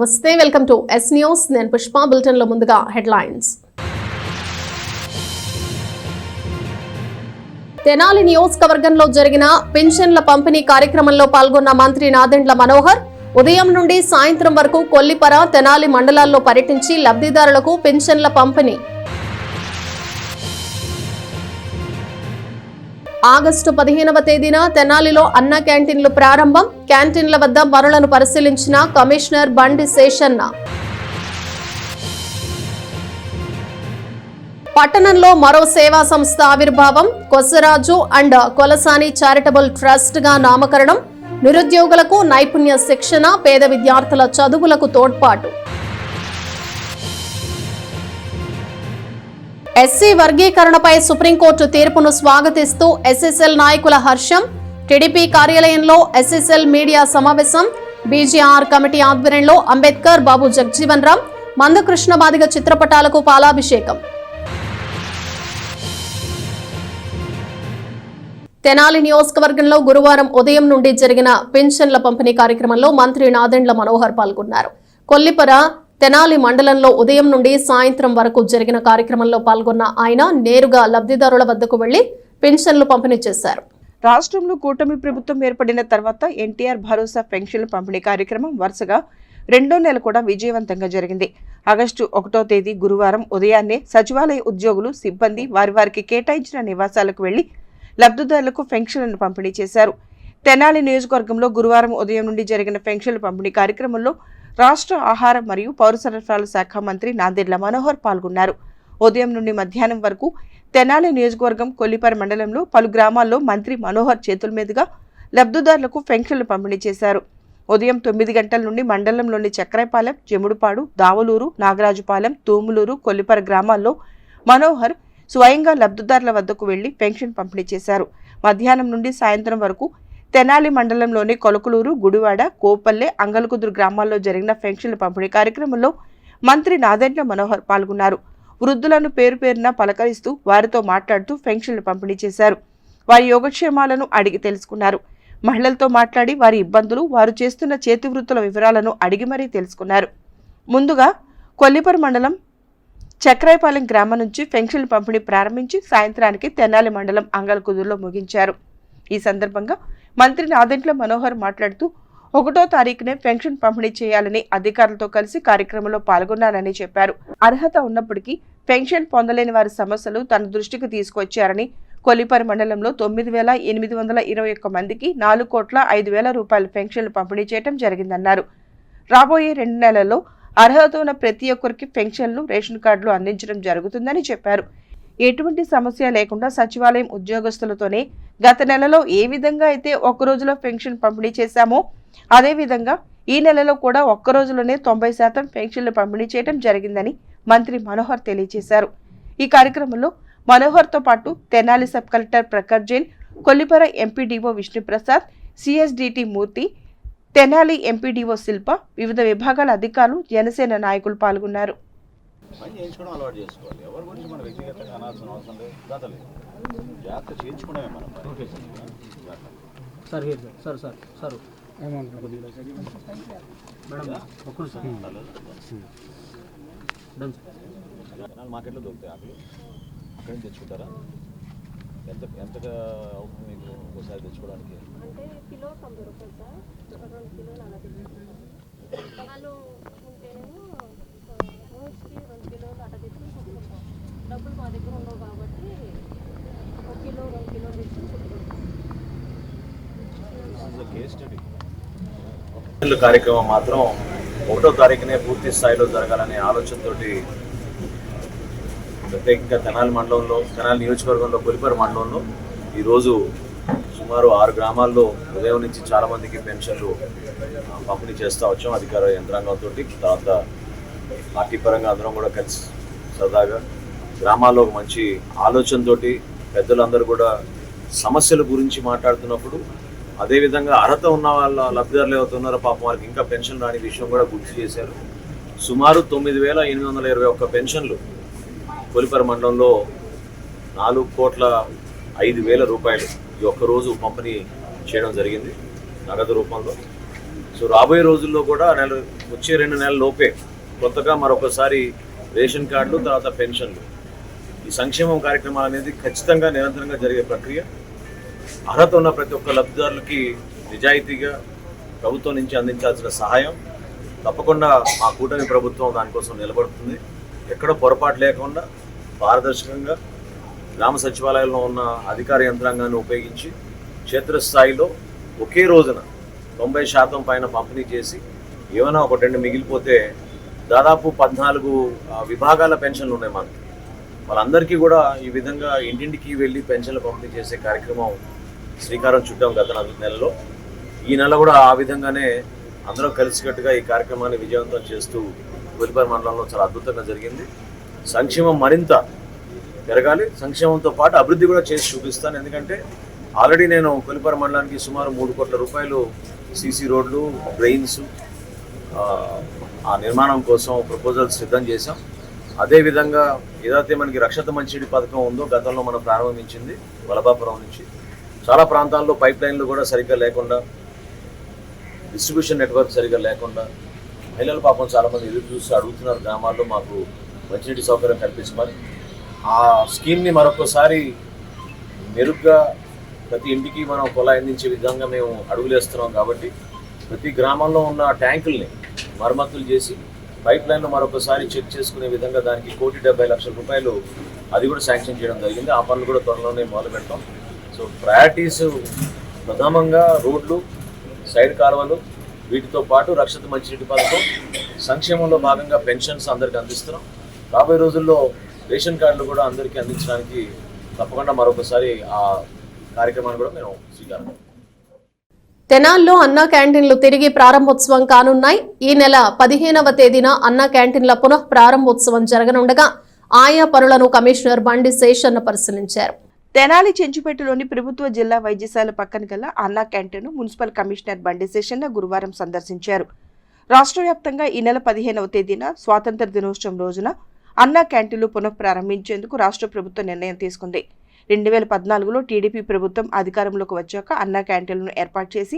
నమస్తే, welcome to yes news. నేను Pushpa. Bulletin లో ముందుగా హెడ్లైన్స్. తెనాలి నియోజకవర్గంలో జరిగిన పింఛన్ల పంపిణీ కార్యక్రమంలో పాల్గొన్న మంత్రి నాదెండ్ల మనోహర్ ఉదయం నుండి సాయంత్రం వరకు కొల్లిపర, తెనాలి మండలాల్లో పర్యటించి లబ్ధిదారులకు పింఛన్ల పంపిణీ. ఆగస్టు 15వ తేదీన తెనాలిలో అన్న క్యాంటీన్లు ప్రారంభం. క్యాంటీన్ల వద్ద పనులను పరిశీలించిన కమిషనర్ బండి శేషన్న. పట్టణంలో మరో సేవా సంస్థ ఆవిర్భావం. Kosaraju and Kolasani charitable trust గా నామకరణం. నిరుద్యోగులకు నైపుణ్య శిక్షణ, పేద విద్యార్థుల చదువులకు తోడ్పాటు. ఎస్సీ వర్గీకరణపై సుప్రీంకోర్టు తీర్పును స్వాగతిస్తూ ఎస్ఎస్ఎల్ నాయకుల హర్షం. టీడీపీ కార్యాలయంలో ఎస్ఎస్ఎల్ మీడియా సమావేశం. బీజేఆర్ కమిటీ ఆధ్వర్యంలో అంబేద్కర్, బాబు జగజీవన్ రామ్, మందకృష్ణ మాదిగ చిత్రపటాలకు పాలాభిషేకం. తెనాలి నియోజకవర్గంలో గురువారం ఉదయం నుండి జరిగిన పింఛన్ల పంపిణీ కార్యక్రమంలో మంత్రి నాదెండ్ల మనోహర్ పాల్గొన్నారు. కొల్లిపర, తెనాలి మండలంలో ఉదయం నుండి సాయంత్రం వరకు జరిగిన కార్యక్రమంలో పాల్గొన్న ఆయన నేరుగా లబ్ధిదారుల వద్దకు వెళ్లి పింఛన్లు పంపిణీ చేశారు. రాష్ట్రంలో కూటమి ప్రభుత్వం ఏర్పడిన తర్వాత ఎన్టీఆర్ భరోసా పెన్షన్ల పంపిణీ కార్యక్రమం వరుసగా రెండో నెల కూడా విజయవంతంగా జరిగింది. ఆగస్టు 1వ తేదీ గురువారం ఉదయాన్నే సచివాలయ ఉద్యోగులు, సిబ్బంది వారికి కేటాయించిన నివాసాలకు వెళ్లి లబ్ధిదారులకు పెన్షన్లను పంపిణీ చేశారు. తెనాలి నియోజకవర్గంలో గురువారం ఉదయం నుండి జరిగిన పెన్షన్ల పంపిణీ కార్యక్రమంలో రాష్ట్ర ఆహార మరియు పౌర సరఫరాల శాఖ మంత్రి నాదెండ్ల మనోహర్ పాల్గొన్నారు. ఉదయం నుండి మధ్యాహ్నం వరకు తెనాలి నియోజకవర్గం కొల్లిపర మండలంలో పలు గ్రామాల్లో మంత్రి మనోహర్ చేతుల మీదుగా లబ్ధిదారులకు పెన్షన్లు పంపిణీ చేశారు. ఉదయం 9 గంటల నుండి మండలంలోని చక్రాయపాలెం, జముడుపాడు, దావలూరు, నాగరాజుపాలెం, తూములూరు, కొల్లిపర గ్రామాల్లో మనోహర్ స్వయంగా లబ్ధిదారుల వద్దకు వెళ్లి పెన్షన్ పంపిణీ చేశారు. మధ్యాహ్నం నుండి సాయంత్రం వరకు తెనాలి మండలంలోని కొలకలూరు, గుడివాడ, కోపల్లె, అంగలకుదురు గ్రామాల్లో జరిగిన పెన్షన్ల పంపిణీ కార్యక్రమంలో మంత్రి నాదెండ్ల మనోహర్ పాల్గొన్నారు. వృద్ధులను పేరు పేరున పలకరిస్తూ వారితో మాట్లాడుతూ పెన్షన్లు పంపిణీ చేశారు. వారి యోగక్షేమాలను అడిగి తెలుసుకున్నారు. మహిళలతో మాట్లాడి వారి ఇబ్బందులు, వారు చేస్తున్న చేతి వృత్తుల వివరాలను అడిగి మరీ తెలుసుకున్నారు. ముందుగా కొల్లిపర మండలం చక్రాయపాలెం గ్రామం నుంచి పెన్షన్ల పంపిణీ ప్రారంభించి సాయంత్రానికి తెనాలి మండలం అంగలకుదురులో ముగించారు. ఈ సందర్భంగా మంత్రి నాదెండ్ల మనోహర్ మాట్లాడుతూ 1వ తారీఖునే పెన్షన్ పంపిణీ చేయాలని అధికారులతో కలిసి కార్యక్రమంలో పాల్గొన్నానని చెప్పారు. అర్హత ఉన్నప్పటికీ పెన్షన్ పొందలేని వారి సమస్యలు తన దృష్టికి తీసుకొచ్చారని, కొల్లిపర మండలంలో 9,821 మందికి 4,05,00,000 రూపాయల పెన్షన్లు పంపిణీ చేయడం జరిగిందన్నారు. రాబోయే 2 నెలల్లో అర్హత ఉన్న ప్రతి ఒక్కరికి పెన్షన్లు, రేషన్ కార్డులు అందించడం జరుగుతుందని చెప్పారు. ఎటువంటి సమస్య లేకుండా సచివాలయం ఉద్యోగస్తులతోనే గత నెలలో ఏ విధంగా అయితే ఒక్క రోజులో పెన్షన్ పంపిణీ చేశామో అదేవిధంగా ఈ నెలలో కూడా ఒక్క రోజులోనే 90% పెన్షన్లు పంపిణీ చేయడం జరిగిందని మంత్రి మనోహర్ తెలియజేశారు. ఈ కార్యక్రమంలో మనోహర్తో పాటు Tenali sub collector Prakhar Jain, Kollipara MPDO Vishnuprasad, CSDT Murthy, Tenali MPDO Shilpa, వివిధ విభాగాల అధికారులు, జనసేన నాయకులు పాల్గొన్నారు. పని చేయించుకోవడం అలవాటు చేసుకోవాలి. ఎవరి గురించి మనం వ్యక్తిగతంగా అనాల్సిన అవసరం లేదు. దాతలేదు జాగ్రత్త చేయించుకోవడమే మనం. Okay sir. Sir sir sir మార్కెట్లో దొరుకుతాయి ఆకులు, అక్కడి నుంచి తెచ్చుకుంటారా? ఎంతగా అవుతుంది మీకు ఒకసారి తెచ్చుకోవడానికి? అంటే కిలో 90 రూపాయలు సార్. 2 కిలోలు అలా తెచ్చుకుంటాం. ఉంటేనేమో 2 కిలోలు అట్లా తెచ్చుకుంటాం. డబ్బులు మా దగ్గర ఉండవు కాబట్టి 1 కిలో 2 కిలోలు తెచ్చుకుంటాం. కార్యక్రమం మాత్రం 1వ తారీఖునే పూర్తి స్థాయిలో జరగాలనే ఆలోచనతోటి ప్రత్యేకంగా తెనాలి మండలంలో, తెనాలి నియోజకవర్గంలో కొల్లిపర మండలంలో ఈరోజు సుమారు 6 గ్రామాల్లో ఉదయం నుంచి చాలామందికి పెన్షన్లు పంపిణీ చేస్తూ వచ్చాం అధికార యంత్రాంగంతో. తర్వాత పార్టీ పరంగా అందరం కూడా కలిసి సరదాగా గ్రామాల్లో మంచి ఆలోచనతోటి పెద్దలందరూ కూడా సమస్యల గురించి మాట్లాడుతున్నప్పుడు అదేవిధంగా అర్హత ఉన్న వాళ్ళ లబ్ధిదారులు ఎవరుతున్నారో పాపం వారికి ఇంకా పెన్షన్ రాని విషయం కూడా గుర్తు చేశారు. సుమారు 9,821 పెన్షన్లు కొల్లిపర మండలంలో 4,05,00,000 రూపాయలు ఈ ఒక్కరోజు పంపిణీ చేయడం జరిగింది నగదు రూపంలో. సో రాబోయే రోజుల్లో కూడా వచ్చే 2 నెలల లోపే కొత్తగా మరొకసారి రేషన్ కార్డులు, తర్వాత పెన్షన్లు, ఈ సంక్షేమం కార్యక్రమాలు అనేది ఖచ్చితంగా నిరంతరంగా జరిగే ప్రక్రియ. అర్హత ఉన్న ప్రతి ఒక్క లబ్ధిదారులకి నిజాయితీగా ప్రభుత్వం నుంచి అందించాల్సిన సహాయం తప్పకుండా మా కూటమి ప్రభుత్వం దానికోసం నిలబడుతుంది. ఎక్కడ పొరపాటు లేకుండా పారదర్శకంగా గ్రామ సచివాలయంలో ఉన్న అధికార యంత్రాంగాన్ని ఉపయోగించి క్షేత్రస్థాయిలో ఒకే రోజున 90% పైన పంపిణీ చేసి ఏమైనా 1-2 మిగిలిపోతే దాదాపు 14 విభాగాల పెన్షన్లు ఉన్నాయి మనకి. వాళ్ళందరికీ కూడా ఈ విధంగా ఇంటింటికి వెళ్ళి పెన్షన్లు పంపిణీ చేసే కార్యక్రమం శ్రీకారం చుట్టాం గత 4 నెలల్లో. ఈ నెల కూడా ఆ విధంగానే అందరం కలిసికట్టుగా ఈ కార్యక్రమాన్ని విజయవంతం చేస్తూ కొల్లిపర మండలంలో చాలా అద్భుతంగా జరిగింది. సంక్షేమం మరింత పెరగాలి, సంక్షేమంతో పాటు అభివృద్ధి కూడా చేసి చూపిస్తాను. ఎందుకంటే ఆల్రెడీ నేను కొల్లిపర మండలానికి సుమారు 3 కోట్ల రూపాయలు సీసీ రోడ్లు, డ్రైన్స్ ఆ నిర్మాణం కోసం ప్రపోజల్స్ సిద్ధం చేశాం. అదేవిధంగా ఏదైతే మనకి రక్షత మంచినీటి పథకం ఉందో గతంలో మనం ప్రారంభించింది వలభాపురం నుంచి, చాలా ప్రాంతాల్లో పైప్ లైన్లు కూడా సరిగ్గా లేకుండా, డిస్ట్రిబ్యూషన్ నెట్వర్క్ సరిగ్గా లేకుండా మహిళలు పాపం చాలామంది ఎదురు చూసి అడుగుతున్నారు గ్రామాల్లో మాకు మంచినీటి సౌకర్యం కల్పించమని. ఆ స్కీమ్ని మరొకసారి మెరుగ్గా ప్రతి ఇంటికి మనం కుళాయి అందించే విధంగా మేము అడుగులేస్తున్నాం. కాబట్టి ప్రతి గ్రామంలో ఉన్న ట్యాంకుల్ని మరమ్మతులు చేసి పైప్ లైన్ను మరొకసారి చెక్ చేసుకునే విధంగా దానికి 1,70,00,000 రూపాయలు అది కూడా శాంక్షన్ చేయడం జరిగింది. ఆ పనులు కూడా త్వరలోనే మొదలు పెడతాం. సో ప్రయారిటీస్ ప్రథమంగా రోడ్లు, సైడ్ కాలువలు, వీటితో పాటు రక్షిత మంచినీటి పథకం, సంక్షేమంలో భాగంగా పెన్షన్స్ అందరికీ అందిస్తున్నాం. రాబోయే రోజుల్లో రేషన్ కార్డులు కూడా అందరికీ అందించడానికి తప్పకుండా మరొకసారి ఆ కార్యక్రమాన్ని కూడా మేము శ్రీకారం. తెనాల్లో అన్నా క్యాంటీన్లు తిరిగి ప్రారంభోత్సవం కానున్నాయి. ఈ నెల 15వ తేదీన అన్నా క్యాంటీన్ల పునః ప్రారంభోత్సవం జరగనుండగా ఆయా పనులను కమిషనర్ బండి శేషన్న పరిశీలించారు. తెనాలి చెంచుపేటలోని ప్రభుత్వ జిల్లా వైద్యశాల పక్కన గల అన్నా క్యాంటీన్ను మున్సిపల్ కమిషనర్ బండి శేషన్న గురువారం సందర్శించారు. రాష్ట్ర వ్యాప్తంగా ఈ నెల 15వ తేదీన స్వాతంత్ర దినోత్సవం రోజున అన్నా క్యాంటీన్లు పునః ప్రారంభించేందుకు రాష్ట్ర ప్రభుత్వం నిర్ణయం తీసుకుంది. 2014లో టీడీపీ ప్రభుత్వం అధికారంలోకి వచ్చాక అన్నా క్యాంటీన్లను ఏర్పాటు చేసి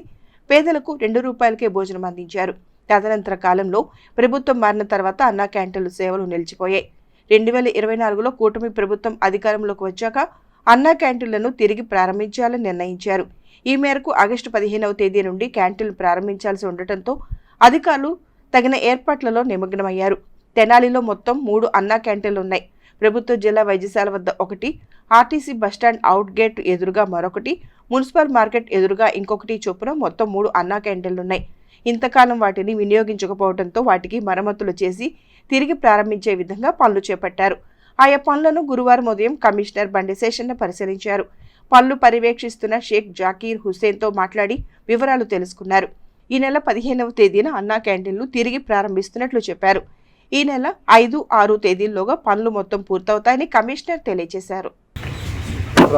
పేదలకు ₹2 భోజనం అందించారు. తదనంతర కాలంలో ప్రభుత్వం మారిన తర్వాత అన్నా క్యాంటీన్లు సేవలు నిలిచిపోయాయి. 2024లో కూటమి ప్రభుత్వం అధికారంలోకి వచ్చాక అన్నా క్యాంటీన్లను తిరిగి ప్రారంభించాలని నిర్ణయించారు. ఈ మేరకు ఆగస్టు 15వ తేదీ నుండి క్యాంటీన్లు ప్రారంభించాల్సి ఉండటంతో అధికారులు తగిన ఏర్పాట్లలో నిమగ్నమయ్యారు. తెనాలిలో మొత్తం 3 అన్నా క్యాంటీన్లు ఉన్నాయి. ప్రభుత్వ జిల్లా వైద్యశాల వద్ద 1, ఆర్టీసీ బస్టాండ్ అవుట్ గేట్ ఎదురుగా మరొకటి, మున్సిపల్ మార్కెట్ ఎదురుగా ఇంకొకటి చొప్పున మొత్తం 3 అన్నా క్యాంటీన్లున్నాయి. ఇంతకాలం వాటిని వినియోగించకపోవడంతో వాటికి మరమ్మతులు చేసి తిరిగి ప్రారంభించే విధంగా పనులు చేపట్టారు. ఆయా పనులను గురువారం ఉదయం కమిషనర్ బండి శేషన్న పరిశీలించారు. పనులు పర్యవేక్షిస్తున్న షేక్ జాకీర్ హుస్సేన్తో మాట్లాడి వివరాలు తెలుసుకున్నారు. ఈ నెల 15వ తేదీన అన్నా క్యాంటీన్లు తిరిగి ప్రారంభిస్తున్నట్లు చెప్పారు. ఈ నెల 5, 6 తేదీల్లోగా పనులు మొత్తం పూర్తవుతాయని కమిషనర్ తెలియజేశారు.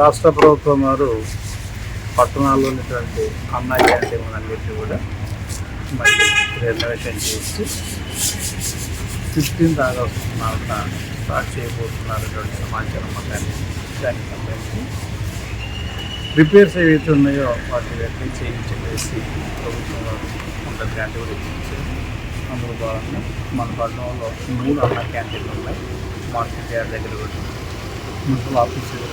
రాష్ట్ర ప్రభుత్వం వారు పట్టణాల్లో ఉన్నటువంటి అన్నా క్యాంటీన్లన్నింటినీ కూడా మళ్ళీ రెనోవేషన్ చేసి 15th ఆగస్టు నాలుగున స్టార్ట్ చేయబోతున్నటువంటి సమాచారం మాకు దానికి సంబంధించి రిపేర్స్ ఏవైతే ఉన్నాయో వాటిని చేయించేసి ప్రభుత్వం వారు కొంత గ్రాంట్ కూడా ఇచ్చించారు. అందులో భాగంగా మన పట్టణంలో 3 అన్నా క్యాంటీన్లు ఉన్నాయి. మార్కెట్ యార్డ్ దగ్గర కూడా, మున్సిపల్ ఆఫీస్ దగ్గర,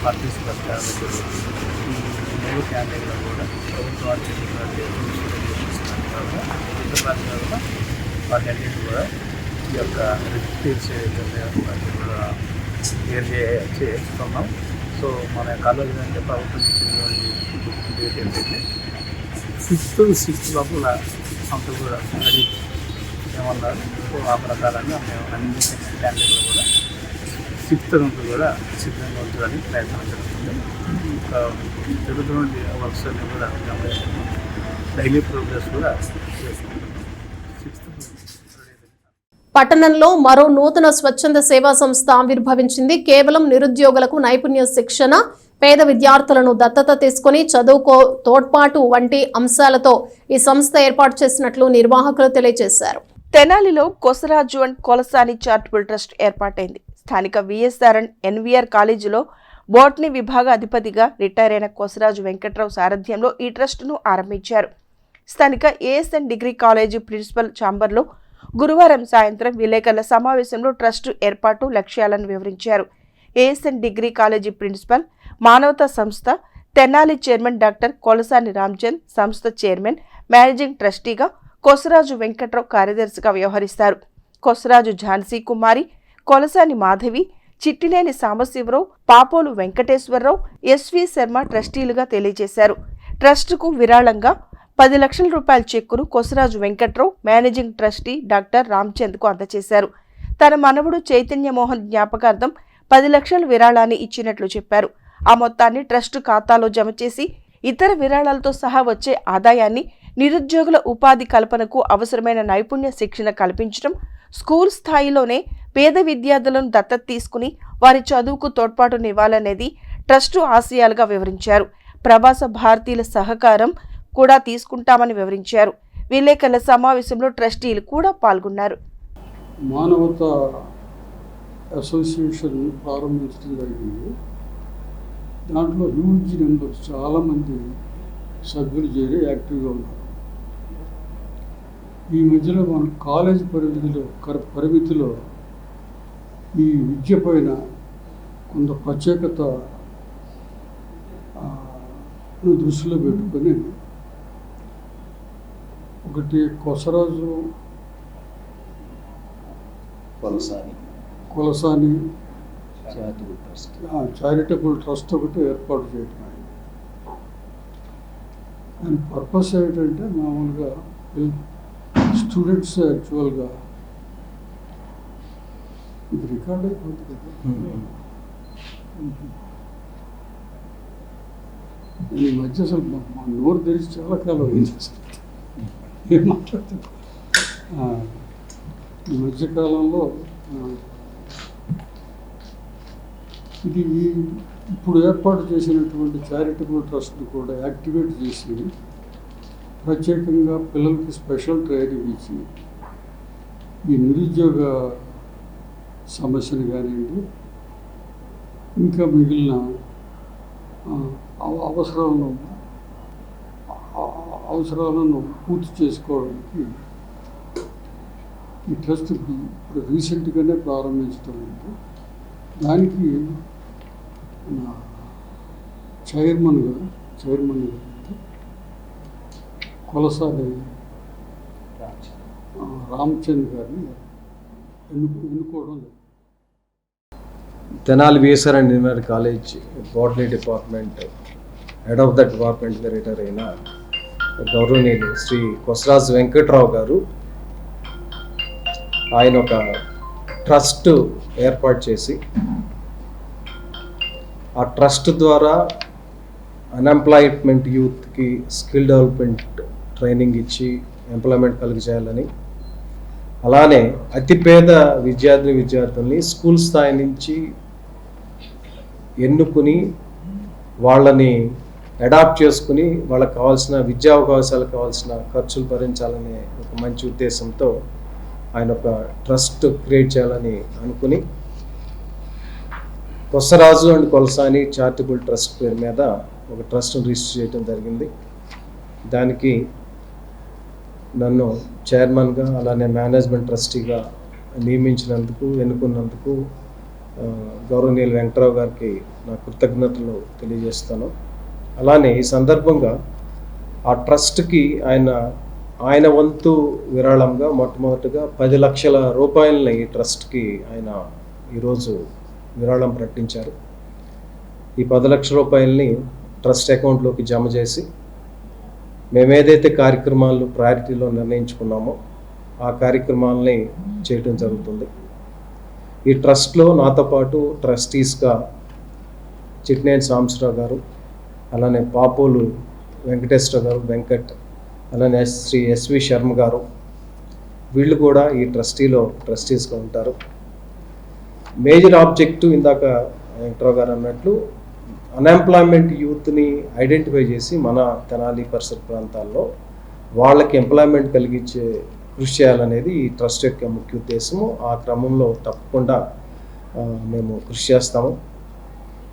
ఆర్టీసీ బస్ స్టాండ్ దగ్గర ఈ 3 క్యాంటీన్లు కూడా ప్రభుత్వం వారు చేసినటువంటి వాటి అన్నింటి కూడా ఈ యొక్క రిపేర్స్ ఏవైతే ఉన్నాయో వాటిని కూడా క్లియర్ చేస్తున్నాం. సో మన యొక్క ఆలోచన అంటే ప్రభుత్వం ఇచ్చినటువంటి డేట్ ఏంటంటే 5th లోపల అంతా కూడా రెడీ ఏమన్నారు. సో ఆ ప్రకారంగా మేము అన్ని క్యాంటీన్లు కూడా 6th నుంచి కూడా సిద్ధంగా ఉంచడానికి ప్రయత్నం జరుగుతుంది. ఇంకా జరుగుతున్న వర్క్స్ అన్ని కూడా గమనిస్తున్నాం. డైలీ ప్రోగ్రెస్ కూడా చేసుకుంటున్నాం. 6th పట్టణంలో మరో నూతన స్వచ్ఛంద సేవా సంస్థ ఆవిర్భవించింది. కేవలం నిరుద్యోగులకు నైపుణ్య శిక్షణ, పేద విద్యార్థులను దత్తత తీసుకుని చదువుకో తోడ్పాటు వంటి అంశాలతో ఈ సంస్థ ఏర్పాటు చేసినట్లు నిర్వాహకులు తెలియజేశారు. తెనాలిలో Kosaraju and Kolasani charitable trust ఏర్పాటైంది. స్థానిక విఎస్ఆర్ అండ్ ఎన్వీఆర్ కాలేజీలో బోటనీ విభాగ అధిపతిగా రిటైర్ అయిన కొసరాజు వెంకట్రావు సారథ్యంలో ఈ ట్రస్టును ఆరంభించారు. స్థానిక ఏఎస్ఎన్ డిగ్రీ కాలేజీ ప్రిన్సిపల్ ఛాంబర్లో గురువారం సాయంత్రం విలేకరుల సమావేశంలో ట్రస్టు ఏర్పాటు లక్ష్యాలను వివరించారు. ఏఎస్ఎన్ డిగ్రీ కాలేజీ ప్రిన్సిపల్, మానవతా సంస్థ తెనాలి చైర్మన్ డాక్టర్ కొలసాని రామ్చంద్, సంస్థ చైర్మన్, మేనేజింగ్ ట్రస్టీగా కొసరాజు వెంకట్రావు కార్యదర్శిగా వ్యవహరిస్తారు. కొసరాజు ఝాన్సీ కుమారి, కొలసాని మాధవి, చిట్టినేని సాంబశివరావు, పాపోలు వెంకటేశ్వరరావు, ఎస్వి శర్మ ట్రస్టీలుగా తెలియజేశారు. ట్రస్టుకు విరాళంగా 10 లక్షల రూపాయల చెక్కును Kosaraju Venkatrao, managing trustee doctor రామ్చంద్కు అందజేశారు. తన మనవడు చైతన్య మోహన్ జ్ఞాపకార్థం 10 లక్షల విరాళాన్ని ఇచ్చినట్లు చెప్పారు. ఆ మొత్తాన్ని ట్రస్టు ఖాతాలో జమ చేసి ఇతర విరాళాలతో సహా వచ్చే ఆదాయాన్ని నిరుద్యోగుల ఉపాధి కల్పనకు అవసరమైన నైపుణ్య శిక్షణ కల్పించడం, స్కూల్ స్థాయిలోనే పేద విద్యార్థులను దత్తత తీసుకుని వారి చదువుకు తోడ్పాటునివ్వాలనేది ట్రస్టు ఆశయాలుగా వివరించారు. ప్రవాస భారతీయుల సహకారం కూడా తీసుకుంటామని వివరించారు. విలేకరుల సమావేశంలో ట్రస్టీలు కూడా పాల్గొన్నారు. మానవతా అసోసియేషన్ ప్రారంభించడం జరిగింది. దాంట్లో హ్యూజ్ నెంబర్స్, చాలామంది సభ్యులు చేరి యాక్టివ్గా ఉన్నారు. ఈ మధ్యలో మన కాలేజ్ పరిమితిలో ఈ విద్య పైన కొంత ప్రత్యేకత దృష్టిలో పెట్టుకొని ఒకటి కొసరాజు కొలసాని చారిటబుల్ ట్రస్ట్ ఒకటి ఏర్పాటు చేయడం. దాని పర్పస్ ఏంటంటే మామూలుగా స్టూడెంట్స్ యాక్చువల్గా ఇది రికార్డ్ అయిపోతుంది కదా. ఈ మధ్య అసలు మా నోరు తెరిచి చాలా కాలం అయింది. ఏం మాట్లాడుతుంది ఈ మధ్యకాలంలో ఇది ఇప్పుడు ఏర్పాటు చేసినటువంటి చారిటబుల్ ట్రస్ట్ని కూడా యాక్టివేట్ చేసి ప్రత్యేకంగా పిల్లలకి స్పెషల్ ట్రైనింగ్ ఇచ్చి ఈ నిరుద్యోగ సమస్యను కానివ్వండి, ఇంకా మిగిలిన అవసరాలను పూర్తి చేసుకోవడానికి ఈ ట్రస్ట్ ఇప్పుడు రీసెంట్గానే ప్రారంభించడం ఉంది. దానికి చైర్మన్గా కొలసాని రామ్చంద్ గారిని ఎన్నుకోవడం జరిగింది. Tenali VSR and engineer college botany department head of the డిపార్ట్మెంట్గా రిటైర్ అయిన గౌరవనీయులు శ్రీ కొసరాజు వెంకట్రావు గారు, ఆయన ఒక ట్రస్ట్ ఏర్పాటు చేసి ఆ ట్రస్ట్ ద్వారా అన్ఎంప్లాయ్మెంట్ యూత్కి స్కిల్ డెవలప్మెంట్ ట్రైనింగ్ ఇచ్చి ఎంప్లాయ్మెంట్ కలిగజేయాలని, అలానే అతిపేద విద్యార్థుల్ని స్కూల్ స్థాయి నుంచి ఎన్నుకుని వాళ్ళని అడాప్ట్ చేసుకుని వాళ్ళకి కావాల్సిన విద్యా అవకాశాలకు కావాల్సిన ఖర్చులు భరించాలనే ఒక మంచి ఉద్దేశంతో ఆయన ఒక ట్రస్ట్ క్రియేట్ చేయాలని అనుకుని Kosaraju and Kolasani charitable trust పేరు మీద ఒక ట్రస్ట్ను రిజిస్టర్ చేయడం జరిగింది. దానికి నన్ను చైర్మన్గా అలానే మేనేజ్మెంట్ ట్రస్టీగా ఎన్నుకున్నందుకు గౌరవనీయులు వెంకట్రావు గారికి నా కృతజ్ఞతలు తెలియజేస్తాను. అలానే ఈ సందర్భంగా ఆ ట్రస్ట్కి ఆయన వంతు విరాళంగా మొట్టమొదటిగా 10 లక్షల రూపాయలని ఈ ట్రస్ట్కి ఆయన ఈరోజు విరాళం ప్రకటించారు. ఈ 10 లక్షల రూపాయలని ట్రస్ట్ అకౌంట్లోకి జమ చేసి మేమేదైతే కార్యక్రమాలు ప్రయారిటీలో నిర్ణయించుకున్నామో ఆ కార్యక్రమాలని చేయటం జరుగుతుంది. ఈ ట్రస్ట్లో నాతో పాటు ట్రస్టీస్గా చిట్నేని సాంబశివరావు గారు, అలానే పాపోలు వెంకటేశ్వర గారు, అలానే శ్రీ ఎస్వి శర్మ గారు, వీళ్ళు కూడా ఈ ట్రస్టీస్గా ఉంటారు. మేజర్ ఆబ్జెక్టివ్ ఇందాక వెంకట్రావు గారు అన్నట్లు అన్ఎంప్లాయ్మెంట్ యూత్ని ఐడెంటిఫై చేసి మన తెనాలి పరిసర ప్రాంతాల్లో వాళ్ళకి ఎంప్లాయ్మెంట్ కలిగించే కృషి చేయాలనేది ఈ ట్రస్ట్ యొక్క ముఖ్య ఉద్దేశము. ఆ క్రమంలో తప్పకుండా మేము కృషి చేస్తాము.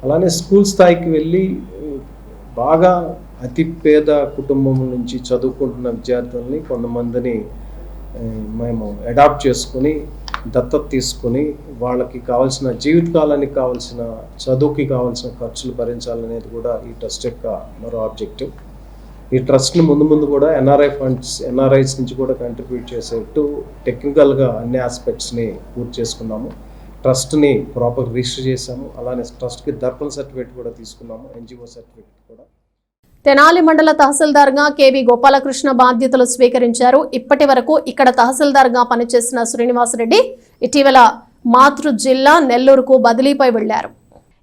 అలానే స్కూల్ స్థాయికి వెళ్ళి బాగా అతి పేద కుటుంబం నుంచి చదువుకుంటున్న విద్యార్థుల్ని కొంతమందిని మేము అడాప్ట్ చేసుకుని దత్తత తీసుకుని వాళ్ళకి కావాల్సిన జీవితకాలానికి కావాల్సిన చదువుకి కావాల్సిన ఖర్చులు భరించాలనేది కూడా ఈ ట్రస్ట్ యొక్క మరో ఆబ్జెక్టివ్. ఈ ట్రస్ట్ని ముందు కూడా ఎన్ఆర్ఐస్ నుంచి కూడా కంట్రిబ్యూట్ చేసేట్టు టెక్నికల్గా అన్ని ఆస్పెక్ట్స్ని పూర్తి చేసుకున్నాము. ట్రస్ట్ని ప్రాపర్ రిజిస్టర్ చేశాము. అలానే ట్రస్ట్కి దర్పణ సర్టిఫికేట్ కూడా తీసుకున్నాము, ఎన్జిఓ సర్టిఫికేట్ కూడా. తెనాలి మండల తహసీల్దార్గా కేవీ గోపాలకృష్ణ బాధ్యతలు స్వీకరించారు. ఇప్పటి వరకు ఇక్కడ తహసీల్దార్గా పనిచేసిన శ్రీనివాసరెడ్డి ఇటీవల మాతృ జిల్లా నెల్లూరుకు బదిలీపై వెళ్లారు.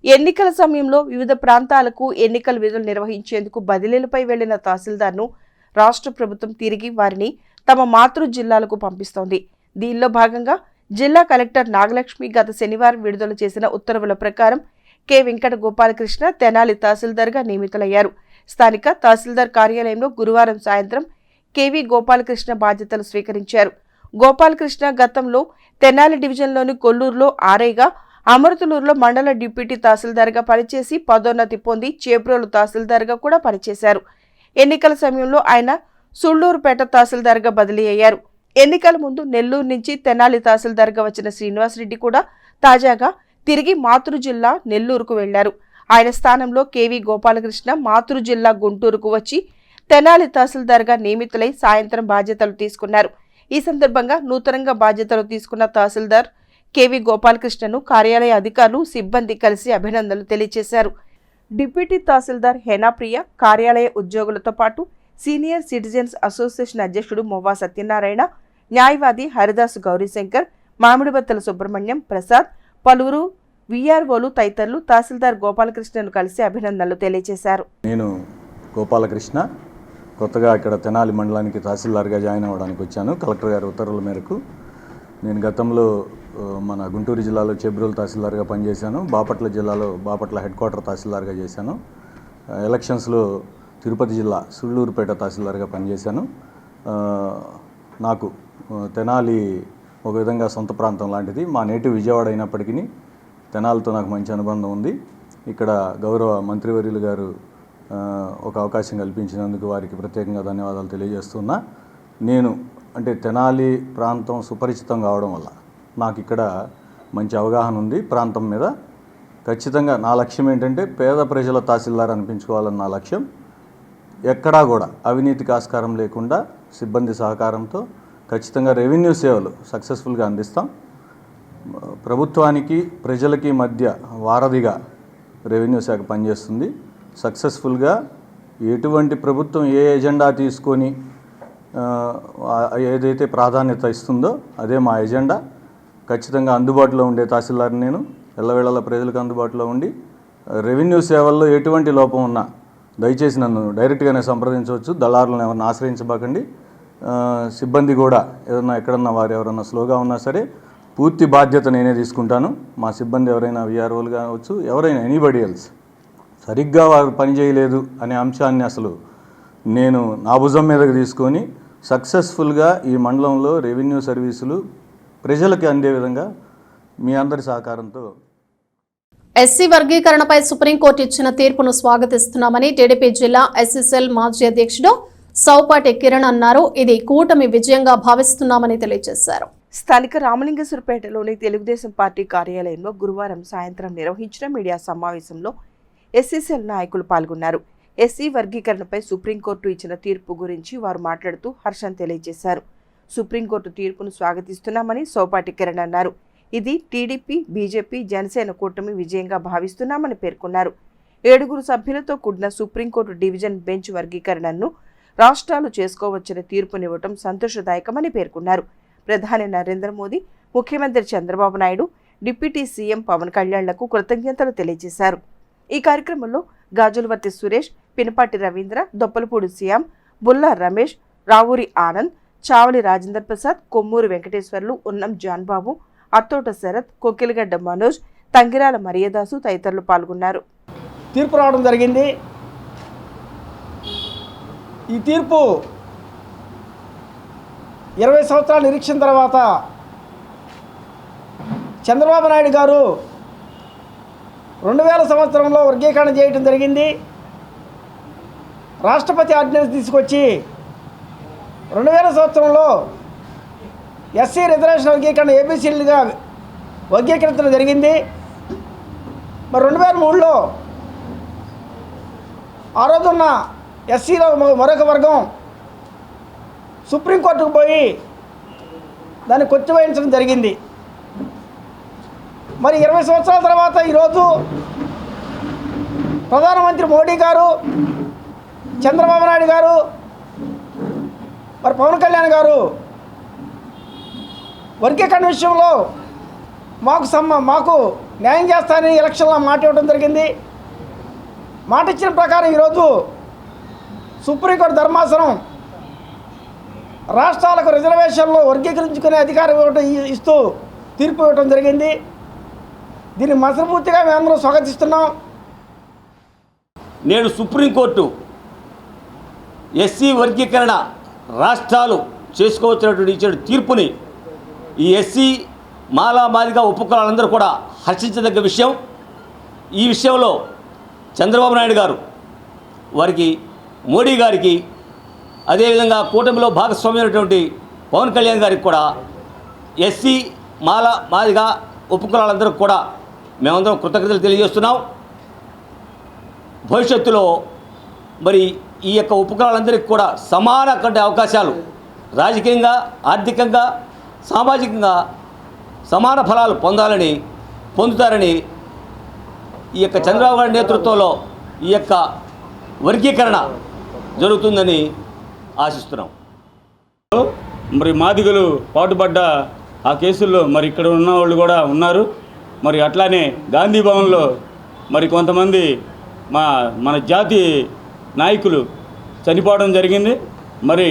ఎన్నికల సమయంలో వివిధ ప్రాంతాలకు ఎన్నికల విధులు నిర్వహించేందుకు బదిలీలపై వెళ్లిన తహసీల్దార్ను రాష్ట్ర ప్రభుత్వం తిరిగి వారిని తమ మాతృ జిల్లాలకు పంపిస్తోంది. దీనిలో భాగంగా జిల్లా కలెక్టర్ నాగలక్ష్మి గత శనివారం విడుదల చేసిన ఉత్తర్వుల ప్రకారం కె వెంకట గోపాలకృష్ణ తెనాలి తహసీల్దార్గా నియమితులయ్యారు. స్థానిక తహసీల్దార్ కార్యాలయంలో గురువారం సాయంత్రం కెవి గోపాలకృష్ణ బాధ్యతలు స్వీకరించారు. గోపాలకృష్ణ గతంలో తెనాలి డివిజన్లోని కొల్లూరులో ఆర్ఐగా, అమృతలూరులో మండల డిప్యూటీ తహసీల్దార్గా పనిచేసి పదోన్నతి పొంది చేబ్రోలు తహసీల్దార్గా కూడా పనిచేశారు. ఎన్నికల సమయంలో ఆయన సుళ్లూరుపేట తహసీల్దార్గా బదిలీ అయ్యారు. ఎన్నికల ముందు నెల్లూరు నుంచి తెనాలి తహసీల్దార్గా వచ్చిన శ్రీనివాసరెడ్డి కూడా తాజాగా తిరిగి మాతృ జిల్లా నెల్లూరుకు వెళ్లారు. ఆయన స్థానంలో కెవి గోపాలకృష్ణ మాతృ జిల్లా గుంటూరుకు వచ్చి తెనాలి తహసీల్దార్గా నియమితులై సాయంత్రం బాధ్యతలు తీసుకున్నారు. ఈ సందర్భంగా నూతనంగా బాధ్యతలు తీసుకున్న తహసీల్దార్ కెవి గోపాలకృష్ణను కార్యాలయ అధికారులు, సిబ్బంది కలిసి అభినందనలు తెలియజేశారు. డిప్యూటీ తహసీల్దార్ హేనాప్రియ, కార్యాలయ ఉద్యోగులతో పాటు సీనియర్ సిటిజన్స్ అసోసియేషన్ అధ్యక్షుడు మొవ్వా సత్యనారాయణ, న్యాయవాది హరిదాసు గౌరీశంకర్, మామిడిబత్తల సుబ్రహ్మణ్యం ప్రసాద్, పలువురు విఆర్ఓలు తదితరులు తహసీల్దార్ గోపాలకృష్ణను కలిసి అభినందనలు తెలియజేశారు. నేను గోపాలకృష్ణ కొత్తగా ఇక్కడ తెనాలి మండలానికి తహసీల్దార్గా జాయిన్ అవ్వడానికి వచ్చాను. కలెక్టర్ గారి ఉత్తర్వుల మేరకు. నేను గతంలో మన గుంటూరు జిల్లాలో చేబ్రోలు తహసీల్దార్గా పనిచేశాను. బాపట్ల జిల్లాలో బాపట్ల హెడ్ క్వార్టర్ తహసీల్దార్గా చేశాను. ఎలక్షన్స్లో తిరుపతి జిల్లా సుళ్లూరుపేట తహసీల్దార్గా పనిచేశాను. నాకు తెనాలి ఒక విధంగా సొంత ప్రాంతం లాంటిది. మా నేటివ్ విజయవాడ అయినప్పటికీ తెనాలితో నాకు మంచి అనుబంధం ఉంది. ఇక్కడ గౌరవ మంత్రివర్యులు గారు ఒక అవకాశం కల్పించినందుకు వారికి ప్రత్యేకంగా ధన్యవాదాలు తెలియజేస్తున్నా. నేను అంటే తెనాలి ప్రాంతం సుపరిచితం కావడం వల్ల నాకు ఇక్కడ మంచి అవగాహన ఉంది ప్రాంతం మీద. ఖచ్చితంగా నా లక్ష్యం ఏంటంటే పేద ప్రజల తహసీల్దార్ అనిపించుకోవాలని నా లక్ష్యం. ఎక్కడా కూడా అవినీతికి ఆస్కారం లేకుండా సిబ్బంది సహకారంతో ఖచ్చితంగా రెవెన్యూ సేవలు సక్సెస్ఫుల్గా అందిస్తాం. ప్రభుత్వానికి ప్రజలకి మధ్య వారధిగా రెవెన్యూ శాఖ పనిచేస్తుంది. సక్సెస్ఫుల్గా ఎటువంటి ప్రభుత్వం ఏ ఎజెండా తీసుకొని ఏదైతే ప్రాధాన్యత ఇస్తుందో అదే మా ఎజెండా. ఖచ్చితంగా అందుబాటులో ఉండే తహసీల్దార్ని నేను ఎల్లవేళలా ప్రజలకు అందుబాటులో ఉండి రెవెన్యూ సేవల్లో ఎటువంటి లోపం ఉన్నా దయచేసి నన్ను డైరెక్ట్గానే సంప్రదించవచ్చు. దళారులను ఎవరిని ఆశ్రయించబాకండి. సిబ్బంది కూడా ఏదన్నా ఎక్కడన్నా వారు ఎవరన్నా స్లోగా ఉన్నా సరే పూర్తి బాధ్యత నేనే తీసుకుంటాను. మా సిబ్బంది ఎవరైనా విఆర్ఓలు కావచ్చు, ఎవరైనా ఎనీబడి ఎల్స్ సరిగ్గా వారు పనిచేయలేదు అనే అంశాన్ని అసలు నేను నా భుజం మీదకి తీసుకొని సక్సెస్ఫుల్గా ఈ మండలంలో రెవెన్యూ సర్వీసులు ప్రజలకి అందే విధంగా మీ అందరి సహకారంతో. ఎస్సీ వర్గీకరణపై సుప్రీంకోర్టు ఇచ్చిన తీర్పును స్వాగతిస్తున్నామని టీడీపీ జిల్లా ఎస్ఎస్ఎల్ మాజీ అధ్యక్షుడు సౌపాటి కిరణ్ అన్నారు. ఇది కూటమి విజయంగా భావిస్తున్నామని తెలియజేశారు. స్థానిక రామలింగేశ్వరపేటలోని తెలుగుదేశం పార్టీ కార్యాలయంలో గురువారం సాయంత్రం నిర్వహించిన మీడియా సమావేశంలో ఎస్ఎస్ఎల్ నాయకులు పాల్గొన్నారు. ఎస్సీ వర్గీకరణపై సుప్రీంకోర్టు ఇచ్చిన తీర్పు గురించి వారు మాట్లాడుతూ హర్షం తెలియజేశారు. సుప్రీంకోర్టు తీర్పును స్వాగతిస్తున్నామని సౌపాటి కిరణ్ అన్నారు. ఇది టీడీపీ, బీజేపీ, జనసేన కూటమి విజయంగా భావిస్తున్నామని పేర్కొన్నారు. 7 సభ్యులతో కూడిన సుప్రీంకోర్టు డివిజన్ బెంచ్ వర్గీకరణను రాష్ట్రాలు చేసుకోవచ్చని తీర్పునివ్వడం సంతోషదాయకమని పేర్కొన్నారు. ప్రధాని నరేంద్ర మోదీ, ముఖ్యమంత్రి చంద్రబాబు నాయుడు, డిప్యూటీ సీఎం పవన్ కళ్యాణ్లకు కృతజ్ఞతలు తెలియజేశారు. ఈ కార్యక్రమంలో గాజులవర్తి సురేష్, పినపాటి రవీంద్ర, దొప్పలపూడి శ్యామ్, బుల్లా రమేష్, రావూరి ఆనంద్, చావలి రాజేంద్ర ప్రసాద్, కొమ్మూరి వెంకటేశ్వర్లు, ఉన్నం జాన్బాబు, అత్తోట శరత్, కొక్కిలగడ్డ మనోజ్, తంగిరాల మరియదాసు తదితరులు పాల్గొన్నారు. తీర్పు రావడం జరిగింది. ఈ తీర్పు 20 సంవత్సరాల నిరీక్షణ తర్వాత చంద్రబాబు నాయుడు గారు 2000 సంవత్సరంలో వర్గీకరణ చేయడం జరిగింది. రాష్ట్రపతి ఆర్డినెన్స్ తీసుకొచ్చి 2000 సంవత్సరంలో ఎస్సీ రిజర్వేషన్ వర్గీకరణ ఏబీసీలుగా వర్గీకరించడం జరిగింది. మరి 2003లో ఆ రోజున్న ఎస్సీలో మరొక వర్గం సుప్రీంకోర్టుకు పోయి దాన్ని కొట్టివేయించడం జరిగింది. మరి 20 సంవత్సరాల తర్వాత ఈరోజు ప్రధానమంత్రి మోడీ గారు, చంద్రబాబు నాయుడు గారు, మరి పవన్ కళ్యాణ్ గారు వర్గీకరణ విషయంలో మాకు న్యాయం చేస్తానని ఎలక్షన్లో మాట ఇవ్వడం జరిగింది. మాట ఇచ్చిన ప్రకారం ఈరోజు సుప్రీంకోర్టు ధర్మాసనం రాష్ట్రాలకు రిజర్వేషన్లో వర్గీకరించుకునే అధికారం ఇస్తూ తీర్పు ఇవ్వడం జరిగింది. దీన్ని మనస్ఫూర్తిగా మేమందరం స్వాగతిస్తున్నాం. నేడు సుప్రీంకోర్టు ఎస్సీ వర్గీకరణ రాష్ట్రాలు చేసుకోవచ్చినటువంటి ఇచ్చిన తీర్పుని ఈ ఎస్సీ మాదిగా ఉపకులాలందరూ కూడా హర్షించదగ్గ విషయం. ఈ విషయంలో చంద్రబాబు నాయుడు గారు వారికి, మోడీ గారికి, అదేవిధంగా కూటమిలో భాగస్వామ్యమైనటువంటి పవన్ కళ్యాణ్ గారికి కూడా ఎస్సీ మాదిగా ఉపకులాలందరూ కూడా మేమందరం కృతజ్ఞతలు తెలియజేస్తున్నాం. భవిష్యత్తులో మరి ఈ యొక్క ఉపకులాలందరికీ కూడా సమాన అవకాశాలు రాజకీయంగా, ఆర్థికంగా, సామాజికంగా సమాన ఫలాలు పొందుతారని ఈ యొక్క చంద్రబాబు గారి నేతృత్వంలో ఈ యొక్క వర్గీకరణ జరుగుతుందని ఆశిస్తున్నాం. మరి మాదిగలు పాటుపడ్డ ఆ కేసుల్లో మరి ఇక్కడ ఉన్న వాళ్ళు కూడా ఉన్నారు. మరి అట్లానే గాంధీ భవన్లో మరి కొంతమంది మన జాతి నాయకులు చనిపోవడం జరిగింది. మరి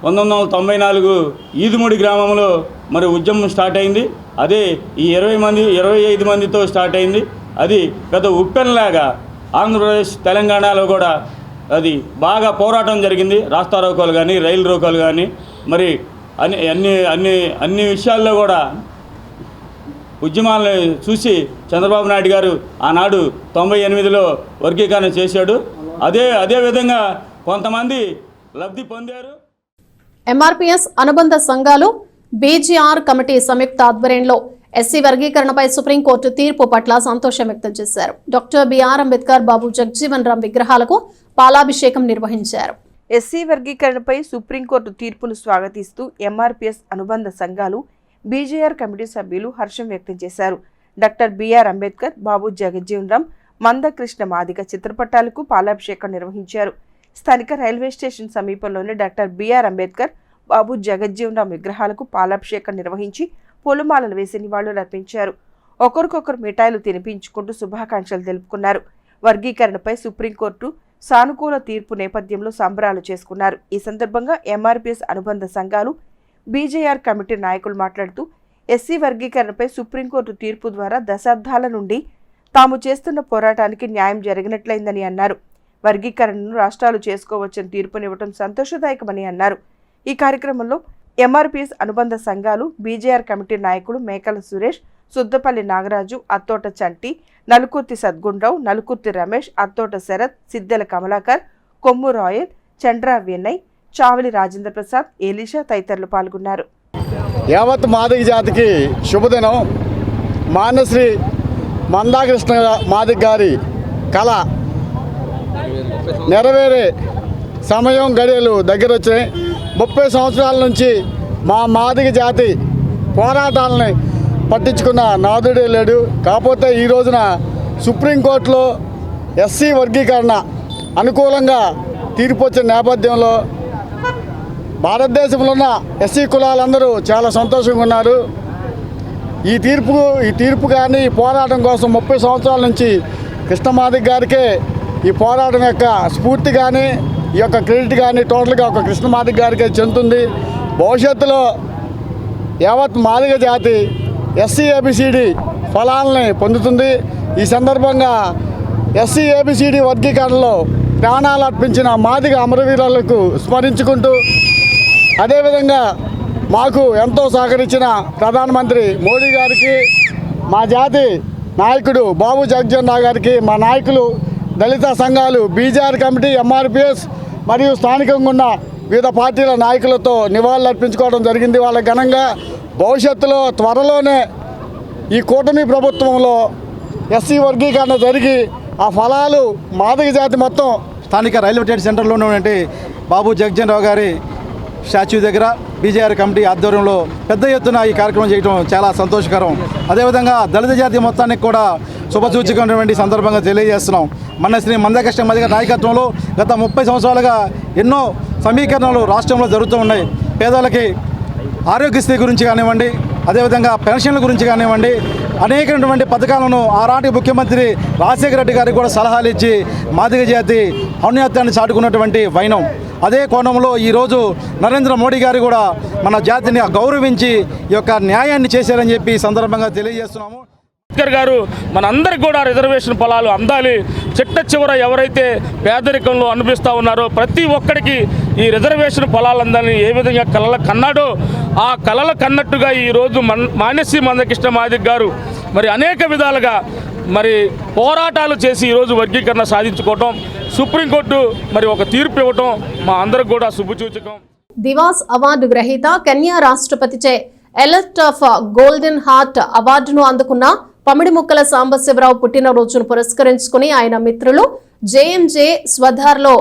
1994 ఈదుముడి గ్రామంలో మరి ఉద్యమం స్టార్ట్ అయింది. అదే ఈ 25 మందితో స్టార్ట్ అయింది. అది పెద్ద ఉప్పెనలాగా ఆంధ్రప్రదేశ్, తెలంగాణలో కూడా అది బాగా పోరాటం జరిగింది. రాస్తా రోకోలు కానీ, రైలు రోకోలు కానీ, మరి అన్ని విషయాల్లో కూడా ఉద్యమాలను చూసి చంద్రబాబు నాయుడు గారు ఆనాడు 98లో వర్గీకరణ చేశాడు. అదే విధంగా కొంతమంది లబ్ధి పొందారు. ఎంఆర్పీఎస్ అనుబంధ సంఘాలు బీజీఆర్ కమిటీ సంయుక్త ఆధ్వర్యంలో ఎస్సీ వర్గీకరణపై సుప్రీంకోర్టు తీర్పు పట్ల సంతోషం వ్యక్తం చేశారు. డాక్టర్ బిఆర్ అంబేద్కర్, బాబు జగజీవన్ రామ్ విగ్రహాలకు పాలాభిషేకం నిర్వహించారు. ఎస్సీ వర్గీకరణపై సుప్రీంకోర్టు తీర్పును స్వాగతిస్తూ ఎంఆర్పీఎస్ అనుబంధ సంఘాలు, బీజేఆర్ కమిటీ సభ్యులు హర్షం వ్యక్తం చేశారు. డాక్టర్ బిఆర్ అంబేద్కర్, బాబు జగజ్జీవన్ రామ్, మందకృష్ణ మాదిగ చిత్రపటాలకు పాలాభిషేకం నిర్వహించారు. స్థానిక రైల్వే స్టేషన్ సమీపంలోని డాక్టర్ బిఆర్ అంబేద్కర్, బాబు జగజ్జీవన్ రామ్ విగ్రహాలకు పాలాభిషేకం నిర్వహించి పూలమాలలు వేసి నివాళులు అర్పించారు. ఒకరికొకరు మిఠాయిలు తినిపించుకుంటూ శుభాకాంక్షలు తెలుపుకున్నారు. వర్గీకరణపై సుప్రీంకోర్టు సానుకూల తీర్పు నేపథ్యంలో సంబరాలు చేసుకున్నారు. ఈ సందర్భంగా ఎంఆర్పీఎస్ అనుబంధ సంఘాలు, బీజేఆర్ కమిటీ నాయకులు మాట్లాడుతూ ఎస్సీ వర్గీకరణపై సుప్రీంకోర్టు తీర్పు ద్వారా దశాబ్దాల నుండి తాము చేస్తున్న పోరాటానికి న్యాయం జరిగినట్లయిందని అన్నారు. వర్గీకరణను రాష్ట్రాలు చేసుకోవచ్చని తీర్పునివ్వడం సంతోషదాయకమని అన్నారు. ఈ కార్యక్రమంలో ఎంఆర్పీఎస్ అనుబంధ సంఘాలు, బీజేఆర్ కమిటీ నాయకులు మేకల సురేష్, సుద్దపల్లి నాగరాజు, అత్తోట చంటి, నలుకుర్తి సద్గుండ్రావు, నలుకుర్తి రమేష్, అత్తోట శరత్, సిద్దెల కమలాకర్, కొమ్ము రాయల్, చండ్రా వినయ్, చావలి రాజేంద్ర ప్రసాద్, ఎలీషా తదితరులు పాల్గొన్నారు. యావత్ మాదిగ జాతికి శుభదినం. మానశ్రీ మందాకృష్ణ మాదిగ గారి కళ నెరవేరే సమయం గడియలు దగ్గర వచ్చాయి. 30 సంవత్సరాల నుంచి మా మాదిగ జాతి పోరాటాలని పట్టించుకున్న నాదుడే లేడు. కాకపోతే ఈ రోజున సుప్రీంకోర్టులో ఎస్సీ వర్గీకరణ అనుకూలంగా తీర్పు వచ్చిన నేపథ్యంలో భారతదేశంలో ఉన్న ఎస్సీ కులాలందరూ చాలా సంతోషంగా ఉన్నారు. ఈ తీర్పు కానీ ఈ పోరాటం కోసం 30 సంవత్సరాల నుంచి కృష్ణమాదిగ గారికే ఈ పోరాటం యొక్క స్ఫూర్తి కానీ ఈ యొక్క క్రెడిట్ కానీ టోటల్గా ఒక కృష్ణమాదిగ గారికే చెందుతుంది. భవిష్యత్తులో యావత్ మాదిగ జాతి ఎస్సీ ఏబిసిడి ఫలాలని పొందుతుంది. ఈ సందర్భంగా ఎస్సీ ఏబిసిడి వర్గీకరణలో ప్రాణాలు అర్పించిన మాదిగ అమరవీరులకు స్మరించుకుంటూ, అదేవిధంగా మాకు ఎంతో సహకరించిన ప్రధానమంత్రి మోడీ గారికి, మా జాతి నాయకుడు బాబు జగజ్జీవన్ రామ్ గారికి, మా నాయకులు, దళిత సంఘాలు, బీజేఆర్ కమిటీ, ఎంఆర్పీఎస్, మరియు స్థానికంగా ఉన్న వివిధ పార్టీల నాయకులతో నివాళులు అర్పించుకోవడం జరిగింది. వాళ్ళ ఘనంగా భవిష్యత్తులో త్వరలోనే ఈ కూటమి ప్రభుత్వంలో ఎస్సీ వర్గీకరణ జరిగి ఆ ఫలాలు మాదిగ జాతి మొత్తం స్థానిక రైల్వే ట్రేడ్ సెంటర్లో ఉన్నటువంటి బాబు జగజ్జన్ రావు గారి స్టాచ్యూ దగ్గర బీజేఆర్ కమిటీ ఆధ్వర్యంలో పెద్ద ఎత్తున ఈ కార్యక్రమం చేయడం చాలా సంతోషకరం. అదేవిధంగా దళిత జాతి మొత్తానికి కూడా శుభసూచకమైనటువంటి సందర్భంగా తెలియజేస్తున్నాం. మన శ్రీ మందకృష్ణ మాదిగ నాయకత్వంలో గత 30 సంవత్సరాలుగా ఎన్నో సమీకరణలు రాష్ట్రంలో జరుగుతూ ఉన్నాయి. పేదలకి ఆరోగ్యశ్రీ గురించి కానివ్వండి, అదేవిధంగా పెన్షన్ల గురించి కానివ్వండి, అనేకమైనటువంటి పథకాలను ఆనాటి ముఖ్యమంత్రి రాజశేఖర రెడ్డి గారికి కూడా సలహాలు ఇచ్చి మాదిగ జాతి ఔన్నత్యాన్ని చాటుకున్నటువంటి వైనం. అదే కోణంలో ఈరోజు నరేంద్ర మోడీ గారు కూడా మన జాతిని గౌరవించి ఈ యొక్క న్యాయాన్ని చేశారని చెప్పి ఈ సందర్భంగా తెలియజేస్తున్నాము. అంబేద్కర్ గారు మనందరికీ కూడా రిజర్వేషన్ ఫలాలు అందాలి. చిట్ట చివర ఎవరైతే పేదరికంలో అనిపిస్తూ ఉన్నారో ప్రతి ఒక్కరికి ఈ రిజర్వేషన్ ఫలాలు అందాలని ఏ విధంగా కలల కన్నాడో ఆ కలల కన్నట్టుగా ఈరోజు మాన్యశ్రీ మందకృష్ణ మాదిగ గారు మరి అనేక విధాలుగా మరి పోరాటాలు చేసి ఈరోజు వర్గీకరణ సాధించుకోవటం, సుప్రీంకోర్టు మరి ఒక తీర్పు ఇవ్వటం మా అందరికి కూడా శుభసూచకం. దివాస్ అవార్డు గ్రహీత కెన్యా రాష్ట్రపతిచే ఎలర్ట్ ఆఫ్ గోల్డెన్ హార్ట్ అవార్డును అందుకున్న పమిడిముక్కల సాంబశివరావు పుట్టినరోజును పురస్కరించుకుని ఆయన మిత్రులు జేఎంజే స్వధార్లో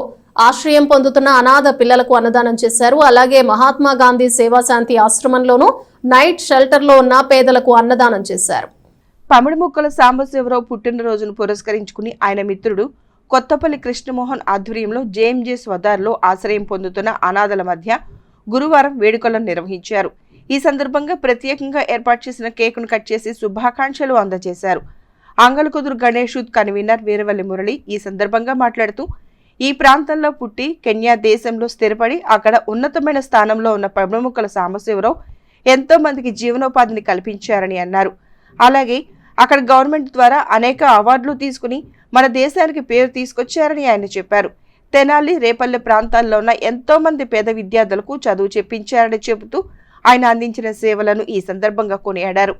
ఆశ్రయం పొందుతున్న అనాథ పిల్లలకు అన్నదానం చేశారు. అలాగే మహాత్మా గాంధీ సేవాశాంతి ఆశ్రమంలోనూ నైట్ షెల్టర్లో ఉన్న పేదలకు అన్నదానం చేశారు. పమిడిముక్కల సాంబశివరావు పుట్టినరోజును పురస్కరించుకుని ఆయన మిత్రుడు కొత్తపల్లి కృష్ణమోహన్ ఆధ్వర్యంలో జేఎంజే స్వధార్లో ఆశ్రయం పొందుతున్న అనాథల మధ్య గురువారం వేడుకలను నిర్వహించారు. ఈ సందర్భంగా ప్రత్యేకంగా ఏర్పాటు చేసిన కేకును కట్ చేసి శుభాకాంక్షలు అందజేశారు. అంగలకుదురు గణేష్ కన్వీనర్ వీరవల్లి మురళి ఈ సందర్భంగా మాట్లాడుతూ ఈ ప్రాంతంలో పుట్టి కెన్యా దేశంలో స్థిరపడి అక్కడ ఉన్నతమైన స్థానంలో ఉన్న పమిడిముక్కల సాంబశివరావు ఎంతో మందికి జీవనోపాధిని కల్పించారని అన్నారు. అలాగే అక్కడ గవర్నమెంట్ ద్వారా అనేక అవార్డులు తీసుకుని మన దేశానికి పేరు తీసుకొచ్చారని ఆయన చెప్పారు. తెనాలి, రేపల్లె ప్రాంతాల్లో ఉన్న ఎంతో మంది పేద విద్యార్థులకు చదువు చెప్పించారని చెబుతూ ఆయన అందించిన సేవలను ఈ సందర్భంగా కొనియాడారు.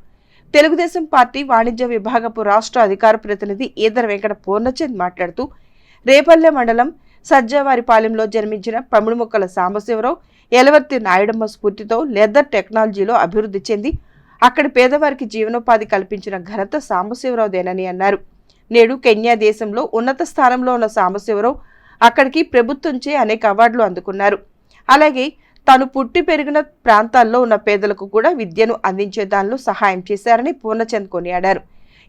తెలుగుదేశం పార్టీ వాణిజ్య విభాగపు రాష్ట్ర అధికార ప్రతినిధి ఈదర వెంకట పూర్ణచంద్ మాట్లాడుతూ రేపల్లె మండలం సజ్జావారిపాలెంలో జన్మించిన పమిడిముక్కల సాంబశివరావు ఎలవర్తి నాయుడమ్మ స్ఫూర్తితో లెదర్ టెక్నాలజీలో అభివృద్ధి చెంది అక్కడి పేదవారికి జీవనోపాధి కల్పించిన ఘనత సాంబశివరావుదేనని అన్నారు. నేడు కెన్యా దేశంలో ఉన్నత స్థానంలో ఉన్న సాంబశివరావు అక్కడికి ప్రభుత్వంచే అనేక అవార్డులు అందుకున్నారు. అలాగే తాను పుట్టి పెరిగిన ప్రాంతాల్లో ఉన్న పేదలకు కూడా విద్యను అందించే దానిలో సహాయం చేశారని పూర్ణచంద్ కొనియాడారు.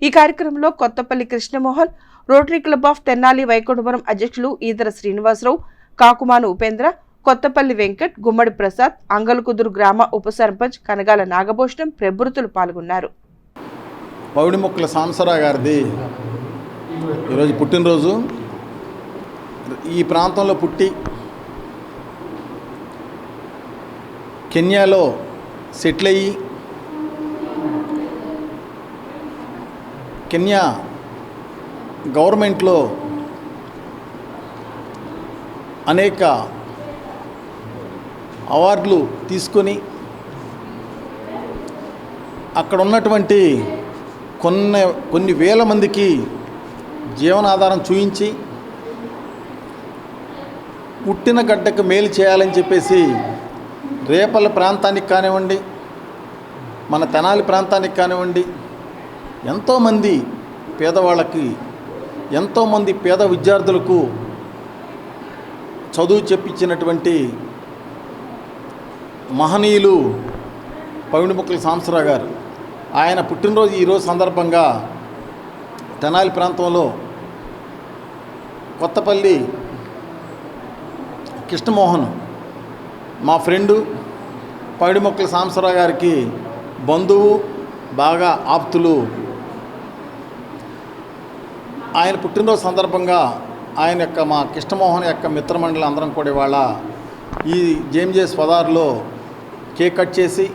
ఈ కార్యక్రమంలో Kothapalli Krishnamohan, rotary club of Tenali Vaikunthapuram అధ్యక్షులు ఈదర శ్రీనివాసరావు, కాకుమాను ఉపేంద్ర, కొత్తపల్లి వెంకట్, గుమ్మడి ప్రసాద్, అంగలకుదురు గ్రామ ఉప సర్పంచ్ కనగాల నాగభూషణం ప్రభృతులు పాల్గొన్నారు. పమిడిముక్కల సాంబశివరావు గారిది ఈరోజు పుట్టినరోజు. ఈ ప్రాంతంలో పుట్టి కెన్యాలో సెటిల్ అయ్యి కెన్యా గవర్నమెంట్లో అనేక అవార్డులు తీసుకొని అక్కడ ఉన్నటువంటి కొన్ని వేల మందికి జీవనాధారం చూయించి పుట్టిన గడ్డకు మేలు చేయాలని చెప్పేసి రేపల్ల ప్రాంతానికి కానివ్వండి, మన తెనాలి ప్రాంతానికి కానివ్వండి, ఎంతోమంది పేదవాళ్ళకి, ఎంతోమంది పేద విద్యార్థులకు చదువు చెప్పించినటువంటి మహనీయులు పమిడిముక్కల సాంబశివరావు గారు. ఆయన పుట్టినరోజు ఈరోజు సందర్భంగా తెనాలి ప్రాంతంలో కొత్తపల్లి కృష్ణమోహన్ మా ఫ్రెండు, పమిడిముక్కల సాంబశివరావు గారికి బంధువు, బాగా ఆప్తులు. ఆయన పుట్టినరోజు సందర్భంగా ఆయన యొక్క మా కృష్ణమోహన్ యొక్క మిత్రమండలి అందరం కూడా ఇవాళ ఈ జేఎంజే స్వధార్లో కేక్ కట్ చేసి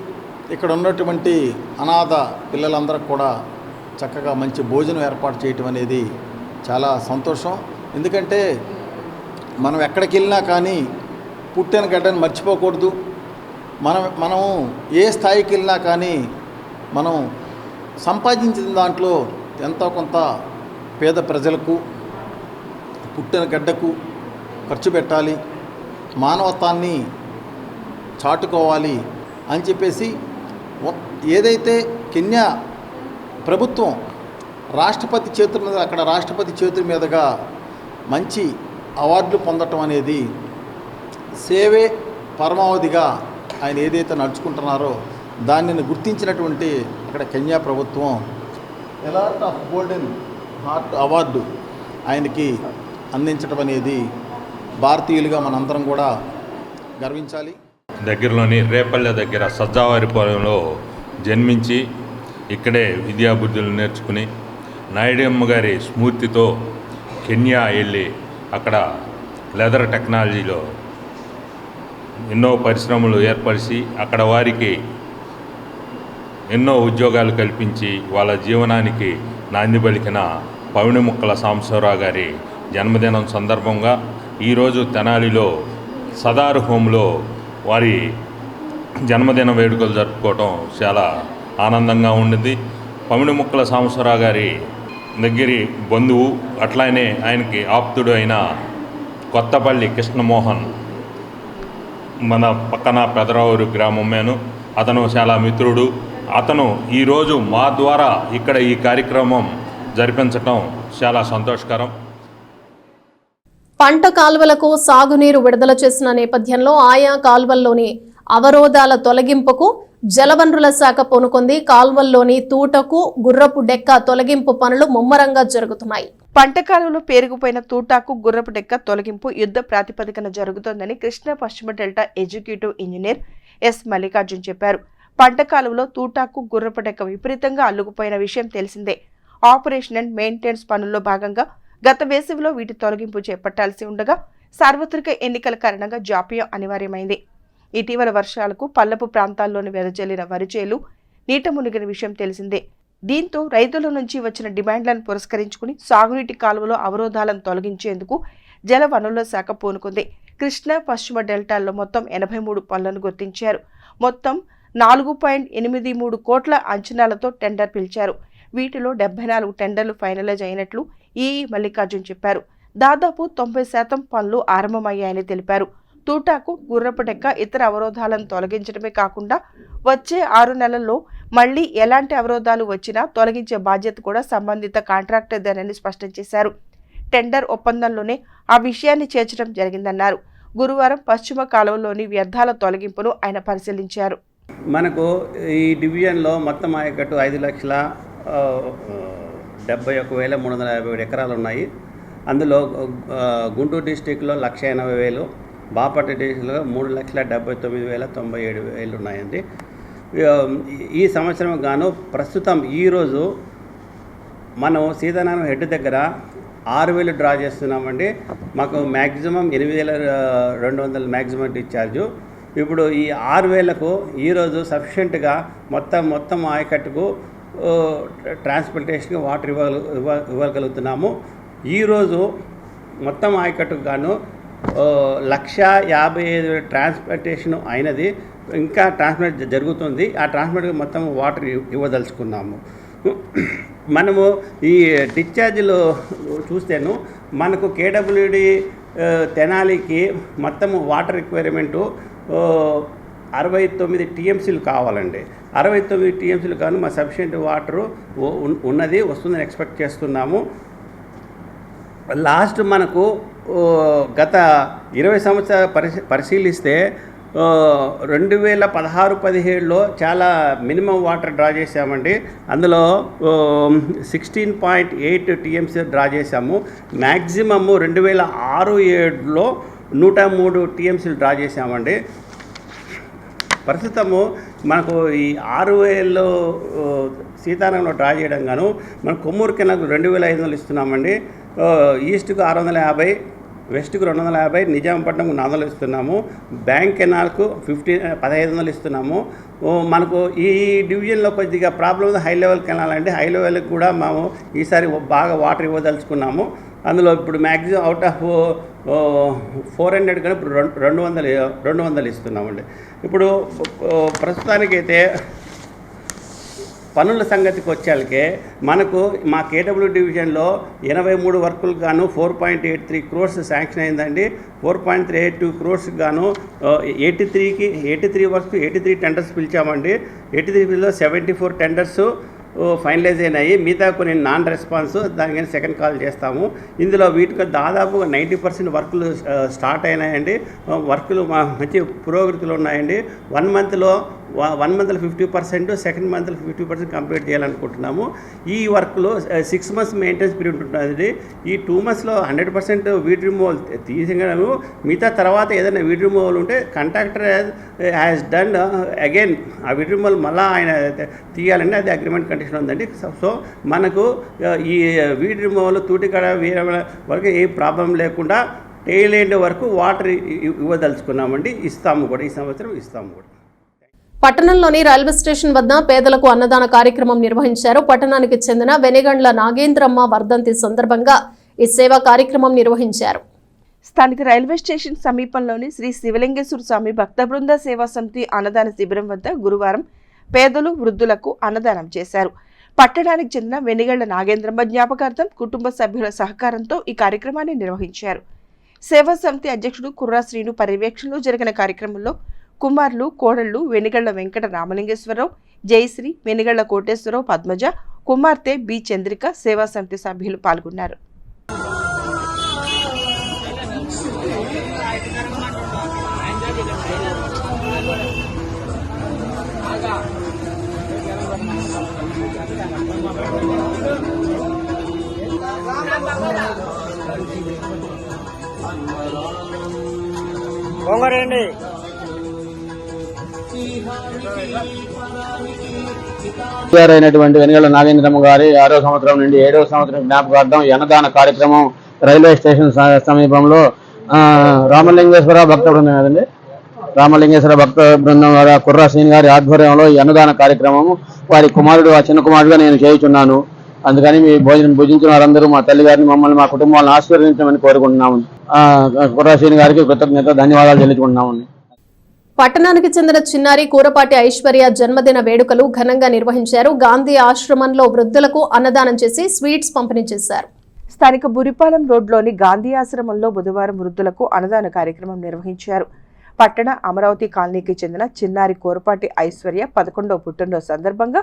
ఇక్కడ ఉన్నటువంటి అనాథ పిల్లలందరికీ కూడా చక్కగా మంచి భోజనం ఏర్పాటు చేయటం అనేది చాలా సంతోషం. ఎందుకంటే మనం ఎక్కడికి వెళ్ళినా కానీ పుట్టిన గడ్డని మర్చిపోకూడదు. మనం ఏ స్థాయికి వెళ్ళినా కానీ మనం సంపాదించిన దాంట్లో ఎంతో కొంత పేద ప్రజలకు, పుట్టిన గడ్డకు ఖర్చు పెట్టాలి. మానవత్వాన్ని చాటుకోవాలి అని చెప్పేసి ఏదైతే కెన్యా ప్రభుత్వం రాష్ట్రపతి చేతుల మీదుగా మంచి అవార్డులు పొందటం అనేది సేవే పరమావధిగా ఆయన ఏదైతే నడుచుకుంటున్నారో దానిని గుర్తించినటువంటి అక్కడ కెన్యా ప్రభుత్వం ఎలార్ట్ ఆఫ్ గోల్డెన్ హార్ట్ అవార్డు ఆయనకి అందించడం అనేది భారతీయులుగా మనందరం కూడా గర్వించాలి. దగ్గరలోని రేపల్లె దగ్గర సజ్జావారిపాలెంలో జన్మించి ఇక్కడే విద్యాబుద్ధులు నేర్చుకుని నాయుడమ్మ గారి స్ఫూర్తితో కెన్యా వెళ్ళి అక్కడ లెదర్ టెక్నాలజీలో ఎన్నో పరిశ్రమలు ఏర్పరిచి అక్కడ వారికి ఎన్నో ఉద్యోగాలు కల్పించి వాళ్ళ జీవనానికి నాంది పలికిన పవిణిముక్కల సాంబశివరావు గారి జన్మదినం సందర్భంగా ఈరోజు తెనాలిలో సదారు హోంలో వారి జన్మదిన వేడుకలు జరుపుకోవటం చాలా ఆనందంగా ఉండింది. పవిణిముక్కల సాంబశివరావు గారి దగ్గరి బంధువు అట్లానే ఆయనకి ఆప్తుడు అయిన కొత్తపల్లి కృష్ణమోహన్ మన పక్కన పెదరావూరు గ్రామమేను. అతను చాలా మిత్రుడు. అతను ఈరోజు మా ద్వారా ఇక్కడ ఈ కార్యక్రమం జరిపించటం చాలా సంతోషకరం. పంట కాలువలకు సాగునీరు విడుదల చేసిన నేపథ్యంలో ఆయా కాలువల్లోని అవరోధాల తొలగింపుకు జలవనరుల శాఖ పూనుకుంది. కాల్వల్లోని తూటకు గుర్రపు డెక్క తొలగింపు పనులు ముమ్మరంగా జరుగుతున్నాయి. పంట కాలువలో పేరుకుపోయిన తూటాకు గుర్రపు డెక్క తొలగింపు యుద్ధ ప్రాతిపదికన జరుగుతోందని కృష్ణా పశ్చిమ delta executive engineer S Mallikarjun చెప్పారు. పంట కాలువలో తూటాకు గుర్రపు డెక్క విపరీతంగా అల్లుకుపోయిన విషయం తెలిసిందే. ఆపరేషన్ అండ్ మెయింటెనెన్స్ పనుల్లో భాగంగా గత వేసవిలో వీటి తొలగింపు చేపట్టాల్సి ఉండగా సార్వత్రిక ఎన్నికల కారణంగా జాప్యం అనివార్యమైంది. ఇటీవల వర్షాలకు పల్లపు ప్రాంతాల్లోని వెదజల్లిన వరిచేలు నీట మునిగిన విషయం తెలిసిందే. దీంతో రైతుల నుంచి వచ్చిన డిమాండ్లను పురస్కరించుకుని సాగునీటి కాలువలో అవరోధాలను తొలగించేందుకు జల వనరుల శాఖ పూనుకుంది. కృష్ణా పశ్చిమ డెల్టాల్లో మొత్తం 83 పనులను గుర్తించారు. మొత్తం 4.83 కోట్ల అంచనాలతో టెండర్ పిలిచారు. వీటిలో 74 టెండర్లు ఫైనలైజ్ అయినట్లు ఈఈ మల్లికార్జున్ చెప్పారు. దాదాపు 90% పనులు ఆరంభమయ్యాయని తెలిపారు. తూటాకు గుర్రపు డెక్క ఇతర అవరోధాలను తొలగించడమే కాకుండా వచ్చే 6 నెలల్లో మళ్లీ ఎలాంటి అవరోధాలు వచ్చినా తొలగించే బాధ్యత కూడా సంబంధిత కాంట్రాక్టర్దేనని స్పష్టం చేశారు. టెండర్ ఒప్పందంలోనే ఆ విషయాన్ని చేర్చడం జరిగిందన్నారు. గురువారం పశ్చిమ కాలువలోని వ్యర్థాల తొలగింపును ఆయన పరిశీలించారు. మనకు ఈ డివిజన్లో మొత్తం ఆయకట్టు 5,71,357 ఎకరాలు ఉన్నాయి. అందులో గుంటూరు డిస్టిక్లో 1,80,000, బాపట్ల డిస్టిక్లో 3,79,097 ఉన్నాయండి. ఈ సంవత్సరం గాను ప్రస్తుతం ఈరోజు మనం సీతారామ హెడ్ దగ్గర 6,000 డ్రా చేస్తున్నామండి. మాకు మ్యాక్సిమం 8,200 మ్యాక్సిమం డిశ్చార్జు. ఇప్పుడు ఈ 6,000కు ఈరోజు సఫిషియెంట్గా మొత్తం ఆయకట్టుకు ట్రాన్స్పోర్టేషన్కి వాటర్ ఇవ్వగలుగుతున్నాము. ఈరోజు మొత్తం ఆయకట్టుకు గాను 1,55,000 ట్రాన్స్పోర్టేషన్ అయినది. ఇంకా ట్రాన్స్పోర్ట్ జరుగుతుంది. ఆ ట్రాన్స్పోర్ట్కి మొత్తం వాటర్ ఇవ్వదలుచుకున్నాము. మనము ఈ డిశ్చార్జ్లో చూస్తేను మనకు కేడబ్ల్యూడి తెనాలికి మొత్తము వాటర్ రిక్వైర్మెంటు 69 టీఎంసీలు కావాలండి. 69 టీఎంసీలు కాను మా సఫిషియెంట్ వాటరు వస్తుందని ఎక్స్పెక్ట్ చేస్తున్నాము. లాస్ట్ మనకు గత 20 సంవత్సరాలు పరిశీలిస్తే 2016-17లో చాలా మినిమం వాటర్ డ్రా చేసామండి. అందులో 16.8 టీఎంసీ డ్రా చేసాము. మ్యాక్సిమము 2006-7లో 103 టీఎంసీలు డ్రా చేసామండి. ప్రస్తుతము మనకు ఈ 6,000 సీతారాంలో డ్రా చేయడం గాను మనం కొమ్మూరు కెనాల్కు 2,500 ఇస్తున్నామండి. ఈస్ట్కు 650, వెస్ట్కు 250, నిజాంపట్నంకు 400 ఇస్తున్నాము. బ్యాంక్ కెనాల్కు 1,500 ఇస్తున్నాము. మనకు ఈ డివిజన్లో కొద్దిగా ప్రాబ్లం ఉంది హై లెవెల్ కెనాల్ అండి. హై లెవెల్కి కూడా మేము ఈసారి బాగా వాటర్ ఇవ్వదలుచుకున్నాము. అందులో ఇప్పుడు మ్యాక్సిమం అవుట్ ఆఫ్ 400 కానీ ఇప్పుడు 200 ఇస్తున్నామండి. ఇప్పుడు ప్రస్తుతానికైతే పనుల సంగతికి వచ్చేళ్ళకే మనకు మా కేడబ్ల్యూ డివిజన్లో 83 వర్కులకు గాను 4.83 crores శాంక్షన్ అయిందండి. 4.32 crores గాను 83 వర్క్స్ 83 టెండర్స్ పిలిచామండి. 83లో 74 టెండర్స్ ఫైనలైజ్ అయినాయి. మిగతా కొన్ని నాన్ రెస్పాన్స్, దానికని సెకండ్ కాల్ చేస్తాము. ఇందులో వీటికి దాదాపు 90% వర్కులు స్టార్ట్ అయినాయండి. వర్కులు మంచి పురోగతిలో ఉన్నాయండి. 1 మంత్లో 50%, సెకండ్ మంత్లో 50% కంప్లీట్ చేయాలనుకుంటున్నాము. ఈ వర్క్లో 6 months మెయింటెనెన్స్ పీరియడ్ ఉంటుంది. ఈ 2 monthsలో 100% వీడ్ రిమూవల్ తీసేయగలము. మిగతా తర్వాత ఏదైనా వీడ్ రిమూవల్ ఉంటే కాంట్రాక్టర్ హ్యాస్ డన్ అగైన్ ఆ వీడ్ రిమూవల్ మళ్ళీ ఆయన తీయాలండి. అది అగ్రిమెంట్ కండిషన్ ఉందండి. సో మనకు ఈ వీడ్ రిమూవల్ తూటికాడ వేరే వరకు ఏ ప్రాబ్లం లేకుండా టెయిల్ ఎండ్ వరకు వాటర్ ఇవ్వదలుచుకున్నామండి. ఇస్తాము కూడా, ఈ సంవత్సరం ఇస్తాము కూడా. పట్టణంలోని రైల్వే స్టేషన్ వద్ద పేదలకు అన్నదాన కార్యక్రమం నిర్వహించారు. పట్టణానికి చెందిన వెనిగండ్ల నాగేంద్రమ్మ వర్ధంతి సందర్భంగా ఈ సేవా కార్యక్రమం నిర్వహించారు. స్థానిక రైల్వే స్టేషన్ సమీపంలోని శ్రీ శివలింగేశ్వర స్వామి భక్త బృంద సేవా సమితి అన్నదాన శిబిరం వద్ద గురువారం పేదలు, వృద్ధులకు అన్నదానం చేశారు. పట్టణానికి చెందిన వెనిగళ్ల నాగేంద్రమ్మ జ్ఞాపకార్థం కుటుంబ సభ్యుల సహకారంతో ఈ కార్యక్రమాన్ని నిర్వహించారు. సేవా సమితి అధ్యక్షుడు కుర్రా శ్రీను పర్యవేక్షణలో జరిగిన కార్యక్రమంలో కుమారులు, కోడళ్లు వెనిగళ్ల వెంకట రామలింగేశ్వరరావు, జయశ్రీ, వెనిగళ్ల కోటేశ్వరరావు, పద్మజ, కుమార్తె బి చంద్రిక సేవా సమితి సభ్యులు పాల్గొన్నారు. అయినటువంటి వెనిగళ్ల నాగేంద్రమ్మ గారి 6వ సంవత్సరం నుండి 7వ సంవత్సరం జ్ఞాపకార్థం అన్నదాన కార్యక్రమం రైల్వే స్టేషన్ సమీపంలో రామలింగేశ్వర భక్త బృందం కదండి, రామలింగేశ్వర భక్త బృందం వారి కుర్రా శ్రీని గారి ఆధ్వర్యంలో ఈ అన్నదాన కార్యక్రమము వారి కుమారుడు, ఆ చిన్న కుమారుడుగా నేను చేయుచున్నాను. అందుకని మీ భుజించిన వారందరూ మా తల్లి గారిని, మమ్మల్ని, మా కుటుంబాలను ఆశీర్వదించమని కోరుకుంటున్నాము. కుర్రా శ్రీని గారికి కృతజ్ఞత, ధన్యవాదాలు చెల్లించుకుంటున్నాము. పట్టణానికి చెందిన చిన్నారి కూరపాటి ఐశ్వర్య జన్మదిన వేడుకలు ఘనంగా నిర్వహించారు. గాంధీ ఆశ్రమంలో వృద్ధులకు అన్నదానం చేసి స్వీట్స్ పంపిణీ చేశారు. స్థానిక బురిపాలెం రోడ్లోని గాంధీ ఆశ్రమంలో బుధవారం వృద్ధులకు అన్నదాన కార్యక్రమం నిర్వహించారు. పట్టణ అమరావతి కాలనీకి చెందిన చిన్నారి కూరపాటి ఐశ్వర్య 11వ పుట్టినరోజు సందర్భంగా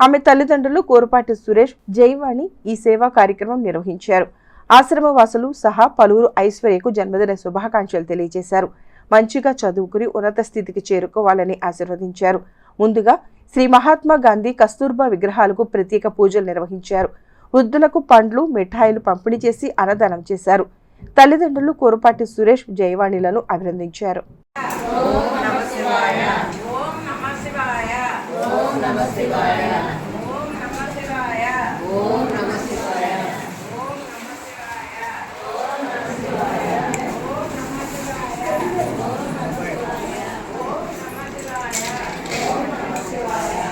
ఆమె తల్లిదండ్రులు కూరపాటి సురేష్, జయవాణి ఈ సేవా కార్యక్రమం నిర్వహించారు. ఆశ్రమ వాసులు సహా పలువురు ఐశ్వర్యకు జన్మదిన శుభాకాంక్షలు తెలియజేశారు. మంచిగా చదువుకుని ఉన్నత స్థితికి చేరుకోవాలని ఆశీర్వదించారు. ముందుగా శ్రీ మహాత్మా గాంధీ, కస్తూర్బా విగ్రహాలకు ప్రత్యేక పూజలు నిర్వహించారు. వృద్ధులకు పండ్లు, మిఠాయిలు పంపిణీ చేసి అన్నదానం చేశారు. తల్లిదండ్రులు కూరపాటి సురేష్, జయవాణిలను అభినందించారు.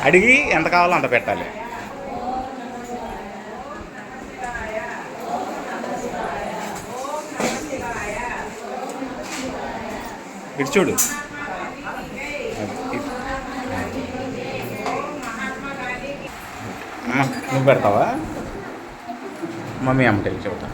అడిగి ఎంత కావాలో అంత పెట్టాలి. ఇటు చూడు, నువ్వు పెడతావా? మమ్మీ అమ్మటే చెబుతా.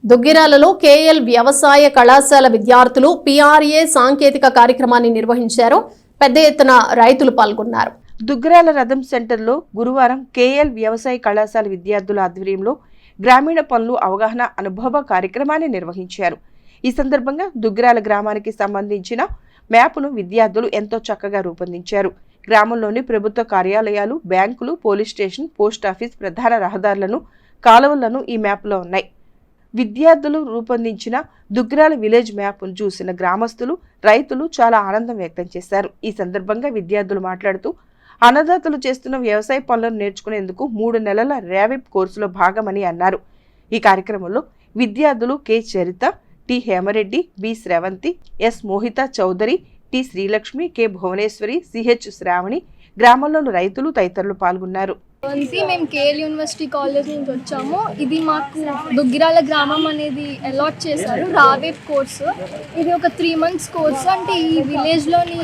దుగ్గిరాలలో కేఎల్ వ్యవసాయ కళాశాల విద్యార్థులు PRA సాంకేతిక కార్యక్రమాన్ని నిర్వహించారు. పెద్ద ఎత్తున రైతులు పాల్గొన్నారు. దుగ్గిరాల రథం సెంటర్లో గురువారం కేఎల్ వ్యవసాయ కళాశాల విద్యార్థుల ఆధ్వర్యంలో గ్రామీణ పనులు అవగాహన అనుభవ కార్యక్రమాన్ని నిర్వహించారు. ఈ సందర్భంగా దుగ్గిరాల గ్రామానికి సంబంధించిన మ్యాప్ను విద్యార్థులు ఎంతో చక్కగా రూపొందించారు. గ్రామంలోని ప్రభుత్వ కార్యాలయాలు, బ్యాంకులు, పోలీస్ స్టేషన్, పోస్టాఫీస్, ప్రధాన రహదారులను, కాలువలను ఈ మ్యాప్లో ఉన్నాయి. విద్యార్థులు రూపొందించిన దుగ్గిరాల విలేజ్ మ్యాప్ను చూసిన గ్రామస్తులు, రైతులు చాలా ఆనందం వ్యక్తం చేశారు. ఈ సందర్భంగా విద్యార్థులు మాట్లాడుతూ అన్నదాతలు చేస్తున్న వ్యవసాయ పనులను నేర్చుకునేందుకు 3 నెలల ర్యావిప్ కోర్సులో భాగమని అన్నారు. ఈ కార్యక్రమంలో విద్యార్థులు K Charitha, T Hemareddy, B Sravanthi, S Mohitha Chowdary, T Srilakshmi, K Bhuvaneswari, CH Sravani, గ్రామంలోని రైతులు తదితరులు పాల్గొన్నారు. మేము కేఎల్ యూనివర్సిటీ కాలేజ్ నుంచి వచ్చాము. ఇది మాకు దుగ్గిరాల గ్రామం అనేది అలాట్ చేశారు రావేప్ కోర్సు. ఇది ఒక 3 months కోర్సు. అంటే ఈ విలేజ్లోని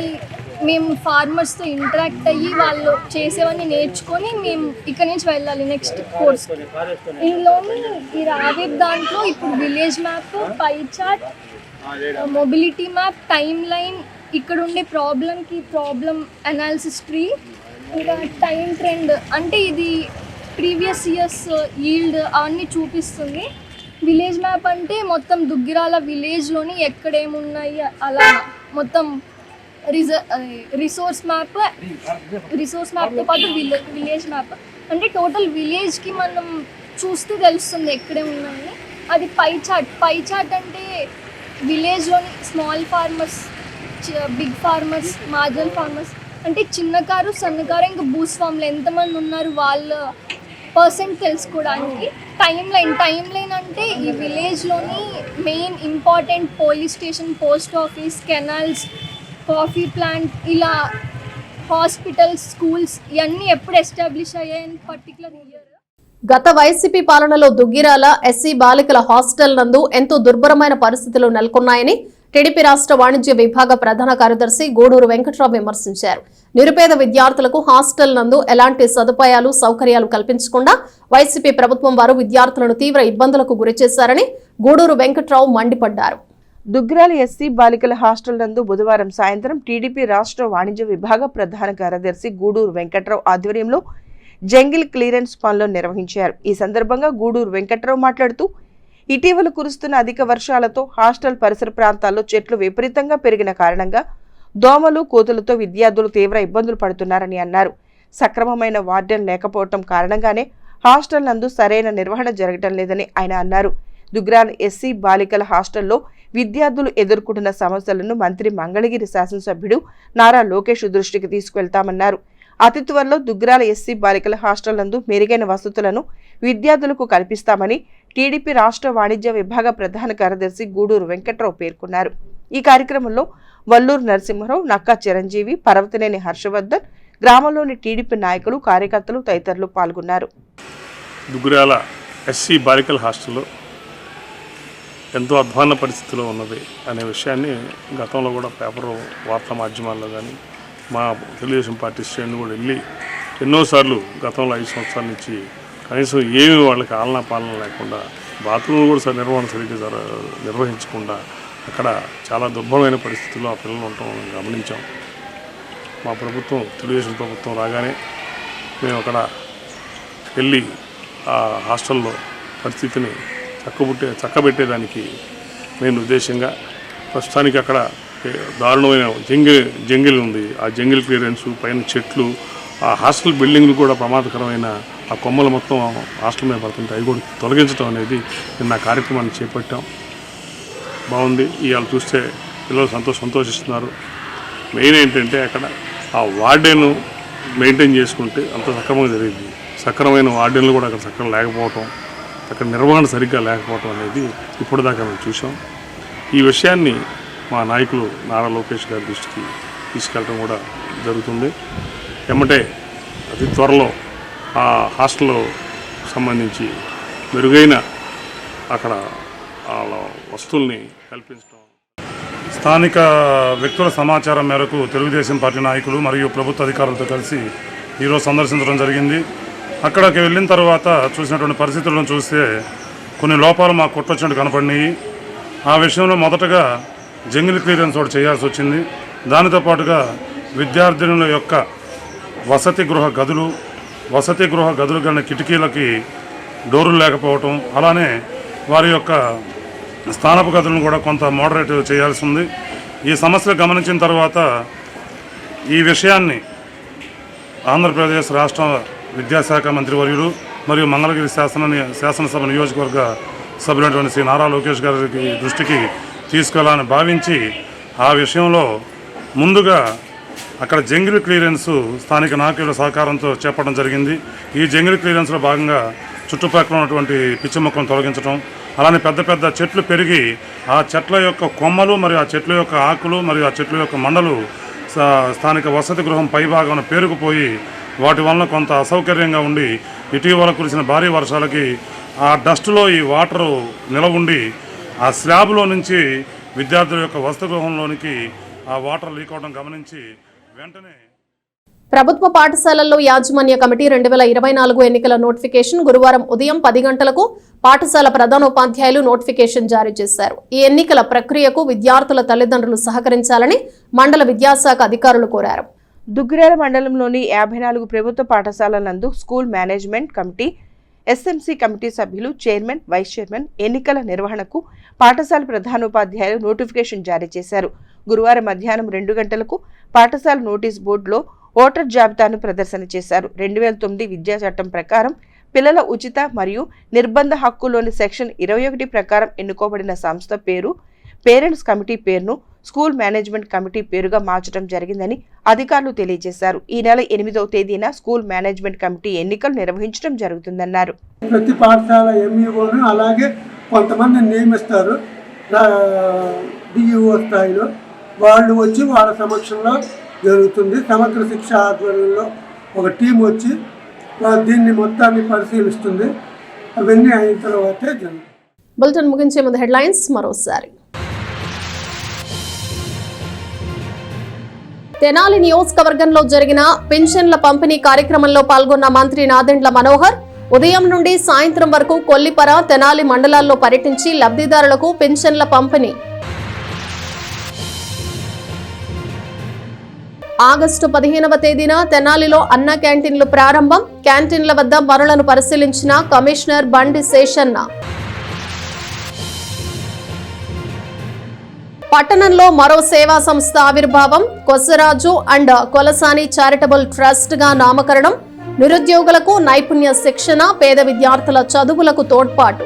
మేము ఫార్మర్స్తో ఇంటరాక్ట్ అయ్యి వాళ్ళు చేసేవన్నీ నేర్చుకొని మేము ఇక్కడ నుంచి వెళ్ళాలి నెక్స్ట్ కోర్స్. ఇందులోని ఈ రావేప్ దాంట్లో ఇప్పుడు village map, pie chart, mobility map, time line, ఇక్కడ ఉండే ప్రాబ్లం అనాలిసిస్ ట్రీ, ఇంకా టైం ట్రెండ్, అంటే ఇది ప్రీవియస్ ఇయర్స్ ఈల్డ్ అవన్నీ చూపిస్తుంది. విలేజ్ మ్యాప్ అంటే మొత్తం దుగ్గిరాల విలేజ్లోని ఎక్కడేమున్నాయి అలా మొత్తం రిసోర్స్ మ్యాప్తో పాటు విలేజ్ మ్యాప్ అంటే టోటల్ విలేజ్కి మనం చూస్తే తెలుస్తుంది ఎక్కడే ఉన్నాయని. అది పై చార్ట్ అంటే విలేజ్లోని small farmers, big farmers, marginal farmers అంటే చిన్నకారు, సన్నకారు, ఇంకా భూస్వాములు ఎంతమంది ఉన్నారు వాళ్ళ పర్సెంట్ తెలుసుకోవడానికి. టైం లైన్ అంటే ఈ విలేజ్లోని main important police station, post office, canals, coffee plant, ఇలా హాస్పిటల్స్, స్కూల్స్ ఇవన్నీ ఎప్పుడు ఎస్టాబ్లిష్ అయ్యాయని పర్టికులర్ ఇయర్. గత వైసీపీ పాలనలో దుగ్గిరాల ఎస్సీ బాలికల హాస్టల్ నందు ఎంతో దుర్భరమైన పరిస్థితులు నెలకొన్నాయని టీడీపీ రాష్ట్ర వాణిజ్య విభాగ ప్రధాన కార్యదర్శి గూడూరు వెంకట్రావు విమర్శించారు. నిరుపేద విద్యార్థులకు హాస్టల్ నందు ఎలాంటి సదుపాయాలు, సౌకర్యాలు కల్పించకుండా వైసీపీ ప్రభుత్వం వారు విద్యార్థులను తీవ్ర ఇబ్బందులకు గురిచేశారని గూడూరు వెంకట్రావు మండిపడ్డారు. దుగ్గిరాల ఎస్సీ బాలికల హాస్టల్ నందు బుధవారం సాయంత్రం టీడీపీ రాష్ట్ర వాణిజ్య విభాగ ప్రధాన కార్యదర్శి గూడూరు వెంకట్రావు ఆధ్వర్యంలో జంగిల్ క్లియరెన్స్ పనులు నిర్వహించారు. ఈ సందర్భంగా గూడూరు వెంకట్రావు మాట్లాడుతూ ఇటీవల కురుస్తున్న అధిక వర్షాలతో హాస్టల్ పరిసర ప్రాంతాల్లో చెట్లు విపరీతంగా పెరిగిన కారణంగా దోమలు, కోతులతో విద్యార్థులు తీవ్ర ఇబ్బందులు పడుతున్నారని అన్నారు. సక్రమమైన వార్డెన్ లేకపోవడం కారణంగానే హాస్టల్ నందు సరైన నిర్వహణ జరగటం లేదని ఆయన అన్నారు. దుగ్గిరాల ఎస్సీ బాలికల హాస్టల్లో విద్యార్థులు ఎదుర్కొంటున్న సమస్యలను మంత్రి మంగళగిరి శాసనసభ్యుడు నారా లోకేష్ దృష్టికి తీసుకువెళ్తామన్నారు. అతి త్వరలో దుగ్గిరాల ఎస్సీ బాలికల హాస్టల్ నందు మెరుగైన వసతులను విద్యార్థులకు కల్పిస్తామని టీడీపీ రాష్ట్ర వాణిజ్య విభాగ ప్రధాన కార్యదర్శి గూడూరు వెంకట్రావు పేర్కొన్నారు. ఈ కార్యక్రమంలో వల్లూరు నరసింహరావు, నక్కా చిరంజీవి, పర్వతనేని హర్షవర్ధన్, గ్రామంలోని టీడీపీ నాయకులు, కార్యకర్తలు తదితరులు పాల్గొన్నారు. దుగ్గిరాల ఎస్సీ బాలికల హాస్టల్లో ఎంతో అధ్వాన్న పరిస్థితిలో ఉన్నది అనే విషయాన్ని గతంలో కూడా పేపరు, వార్తా మాధ్యమాల్లో కానీ మా తెలుగుదేశం పార్టీ శ్రేణులు కూడా వెళ్ళి ఎన్నోసార్లు గతంలో 5 సంవత్సరాల నుంచి కనీసం ఏమి వాళ్ళకి ఆలనా పాలన లేకుండా, బాత్రూమ్లు కూడా నిర్వహణ సరిగ్గా నిర్వహించకుండా అక్కడ చాలా దుర్భరమైన పరిస్థితుల్లో ఆ పిల్లలు ఉండటం గమనించాం. మా ప్రభుత్వం, తెలుగుదేశం ప్రభుత్వం రాగానే మేము అక్కడ వెళ్ళి ఆ హాస్టల్లో పరిస్థితిని చక్కబెట్టేదానికి మెయిన్ ఉద్దేశంగా ప్రస్తుతానికి అక్కడ దారుణమైన జంగిల్ ఉంది. ఆ జంగిల్ క్లియరెన్స్, పైన చెట్లు, ఆ హాస్టల్ బిల్డింగ్లు కూడా ప్రమాదకరమైన ఆ కొమ్మలు మొత్తం హాస్టల్ మీద పడుతుంటే అవి కూడా తొలగించడం అనేది నిన్న కార్యక్రమాన్ని చేపట్టాం. బాగుంది. ఇవాళ చూస్తే పిల్లలు సంతోషిస్తున్నారు. మెయిన్ ఏంటంటే అక్కడ ఆ వార్డెన్ మెయింటైన్ చేసుకుంటే అంత సక్రమంగా జరిగింది. సక్రమైన వార్డెన్లు కూడా అక్కడ సక్రమం లేకపోవటం, అక్కడ నిర్వహణ సరిగ్గా లేకపోవటం అనేది ఇప్పుడు దాకా మేము చూసాం. ఈ విషయాన్ని మా నాయకులు నారా లోకేష్ గారి దృష్టికి తీసుకెళ్ళడం కూడా జరుగుతుంది. ఎమ్మటే అతి త్వరలో ఆ హాస్టల్లో సంబంధించి మెరుగైన అక్కడ వస్తువుల్ని కల్పించడం. స్థానిక వ్యక్తుల సమాచారం మేరకు తెలుగుదేశం పార్టీ నాయకులు మరియు ప్రభుత్వ అధికారులతో కలిసి ఈరోజు సందర్శించడం జరిగింది. అక్కడికి వెళ్ళిన తర్వాత చూసినటువంటి పరిస్థితులను చూస్తే కొన్ని లోపాలు మాకు కొట్టొచ్చినట్టు కనపడినాయి. ఆ విషయంలో మొదటగా జంగిల్ క్లియరెన్స్ ఒకటి చేయాల్సి వచ్చింది. దానితో పాటుగా విద్యార్థినుల యొక్క వసతి గృహ గదులు గల కిటికీలకి డోర్లు లేకపోవటం, అలానే వారి యొక్క స్థానపు గదులను కూడా కొంత మోడరేట్ చేయాల్సి ఉంది. ఈ సమస్యలు గమనించిన తర్వాత ఈ విషయాన్ని ఆంధ్రప్రదేశ్ రాష్ట్ర విద్యాశాఖ మంత్రివర్యులు మరియు మంగళగిరి శాసనసభ నియోజకవర్గ సభ్యులైనటువంటి శ్రీ నారా లోకేష్ గారికి దృష్టికి తీసుకెళ్లాలని భావించి ఆ విషయంలో ముందుగా అక్కడ జంగిల్ క్లియరెన్స్ స్థానిక నాయకుల సహకారంతో చేపట్టడం జరిగింది. ఈ జంగిల్ క్లియరెన్స్లో భాగంగా చుట్టుపక్కల ఉన్నటువంటి పిచ్చి మొక్కలను తొలగించడం, అలానే పెద్ద పెద్ద చెట్లు పెరిగి ఆ చెట్ల యొక్క కొమ్మలు మరియు ఆ చెట్ల యొక్క ఆకులు మరియు ఆ చెట్ల యొక్క మండలు స్థానిక వసతి గృహం పైభాగం పేరుకుపోయి వాటి వలన కొంత అసౌకర్యంగా ఉండి ఇటీవల కురిసిన భారీ వర్షాలకి ఆ డస్ట్లో ఈ వాటరు నిలవ ఉండి ఆ స్లాబ్లో నుంచి విద్యార్థుల యొక్క వసతి గృహంలోనికి ఆ వాటర్ లీక్ అవడం గమనించి వెంటనే ప్రభుత్వ పాఠశాలల్లో యాజమాన్య కమిటీ 2024 ఎన్నికల నోటిఫికేషన్ గురువారం ఉదయం 10 గంటలకు పాఠశాల ప్రధానోపాధ్యాయులు నోటిఫికేషన్ జారీ చేశారు. ఈ ఎన్నికల ప్రక్రియకు విద్యార్థుల తల్లిదండ్రులు సహకరించాలని మండల విద్యాశాఖ అధికారులు కోరారు. దుగ్గిరాల మండలంలోని 54 ప్రభుత్వ పాఠశాలల నందు school management committee, SMC committee సభ్యులు, చైర్మన్, వైస్ చైర్మన్ ఎన్నికల నిర్వహణకు పాఠశాల ప్రధానోపాధ్యాయులు నోటిఫికేషన్ జారీ చేశారు. గురువారం మధ్యాహ్నం 2 గంటలకు పాఠశాల నోటీస్ బోర్డులో ఓటర్ జాబితాను ప్రదర్శన చేశారు. 2009 విద్యా చట్టం ప్రకారం పిల్లల ఉచిత మరియు నిర్బంధ హక్కులోని సెక్షన్ 21 ప్రకారం ఎన్నుకోబడిన సంస్థ పేరు, పేరెంట్స్ కమిటీ పేరును స్కూల్ మేనేజ్మెంట్ కమిటీ పేరుగా మార్చడం జరిగిందని అధికారులు తెలియజేశారు. ఈ నెల 8వ తేదీన స్కూల్ మేనేజ్మెంట్ కమిటీ ఎన్నికలు నిర్వహించడం జరుగుతుందన్నారు. ప్రతి పాఠశాల ఎంఈఓను అలాగే కొంతమంది నియమిస్తారు డిఈఓ స్థాయిలో. వాళ్ళు వచ్చి వాళ్ళ సమక్షంలో జరుగుతుంది. సమగ్ర శిక్ష ఆధ్వర్యంలో ఒక టీం వచ్చి దీన్ని మొత్తాన్ని పరిశీలిస్తుంది. అవన్నీ అయిన తర్వాతే జరుగుతుంది. బులెటిన్ ముగించే ముందు హెడ్లైన్స్ మరోసారి. తెనాలి నియోజకవర్గంలో జరిగిన పింఛన్ల పంపిణీ కార్యక్రమంలో పాల్గొన్న మంత్రి నాదెండ్ల మనోహర్ ఉదయం నుండి సాయంత్రం వరకు కొల్లిపర, తెనాలి మండలాల్లో పర్యటించి లబ్ధిదారులకు పింఛన్ల పంపిణీ. ఆగస్టు 15వ తేదీన తెనాలిలో అన్న క్యాంటీన్లు ప్రారంభం. క్యాంటీన్ల వద్ద పనులను పరిశీలించిన కమిషనర్ బండి శేషన్న. పట్టణంలో మరో సేవా సంస్థ ఆవిర్భావం. Kosaraju and Kolasani charitable trust గా నామకరణం. నిరుద్యోగులకు నైపుణ్య శిక్షణ, పేద విద్యార్థుల చదువులకు తోడ్పాటు.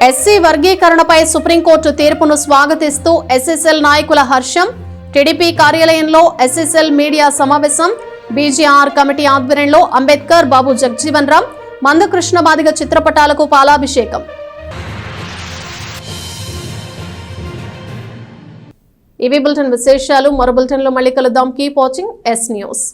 ఎస్సీ వర్గీకరణపై సుప్రీంకోర్టు తీర్పును స్వాగతిస్తూ ఎస్ఎస్ఎల్ నాయకుల హర్షం. టీడీపీ కార్యాలయంలో ఎస్ఎస్ఎల్ మీడియా సమావేశం. బీజేఆర్ కమిటీ ఆధ్వర్యంలో అంబేద్కర్, బాబు జగజీవన్ రామ్, మందకృష్ణ మాదిగ చిత్రపటాలకు పాలాభిషేకం. ఇవి బులెటిన్ విశేషాలు. మరో బులెటిన్లో మళ్ళీ కలుద్దాం. Keep watching yes news.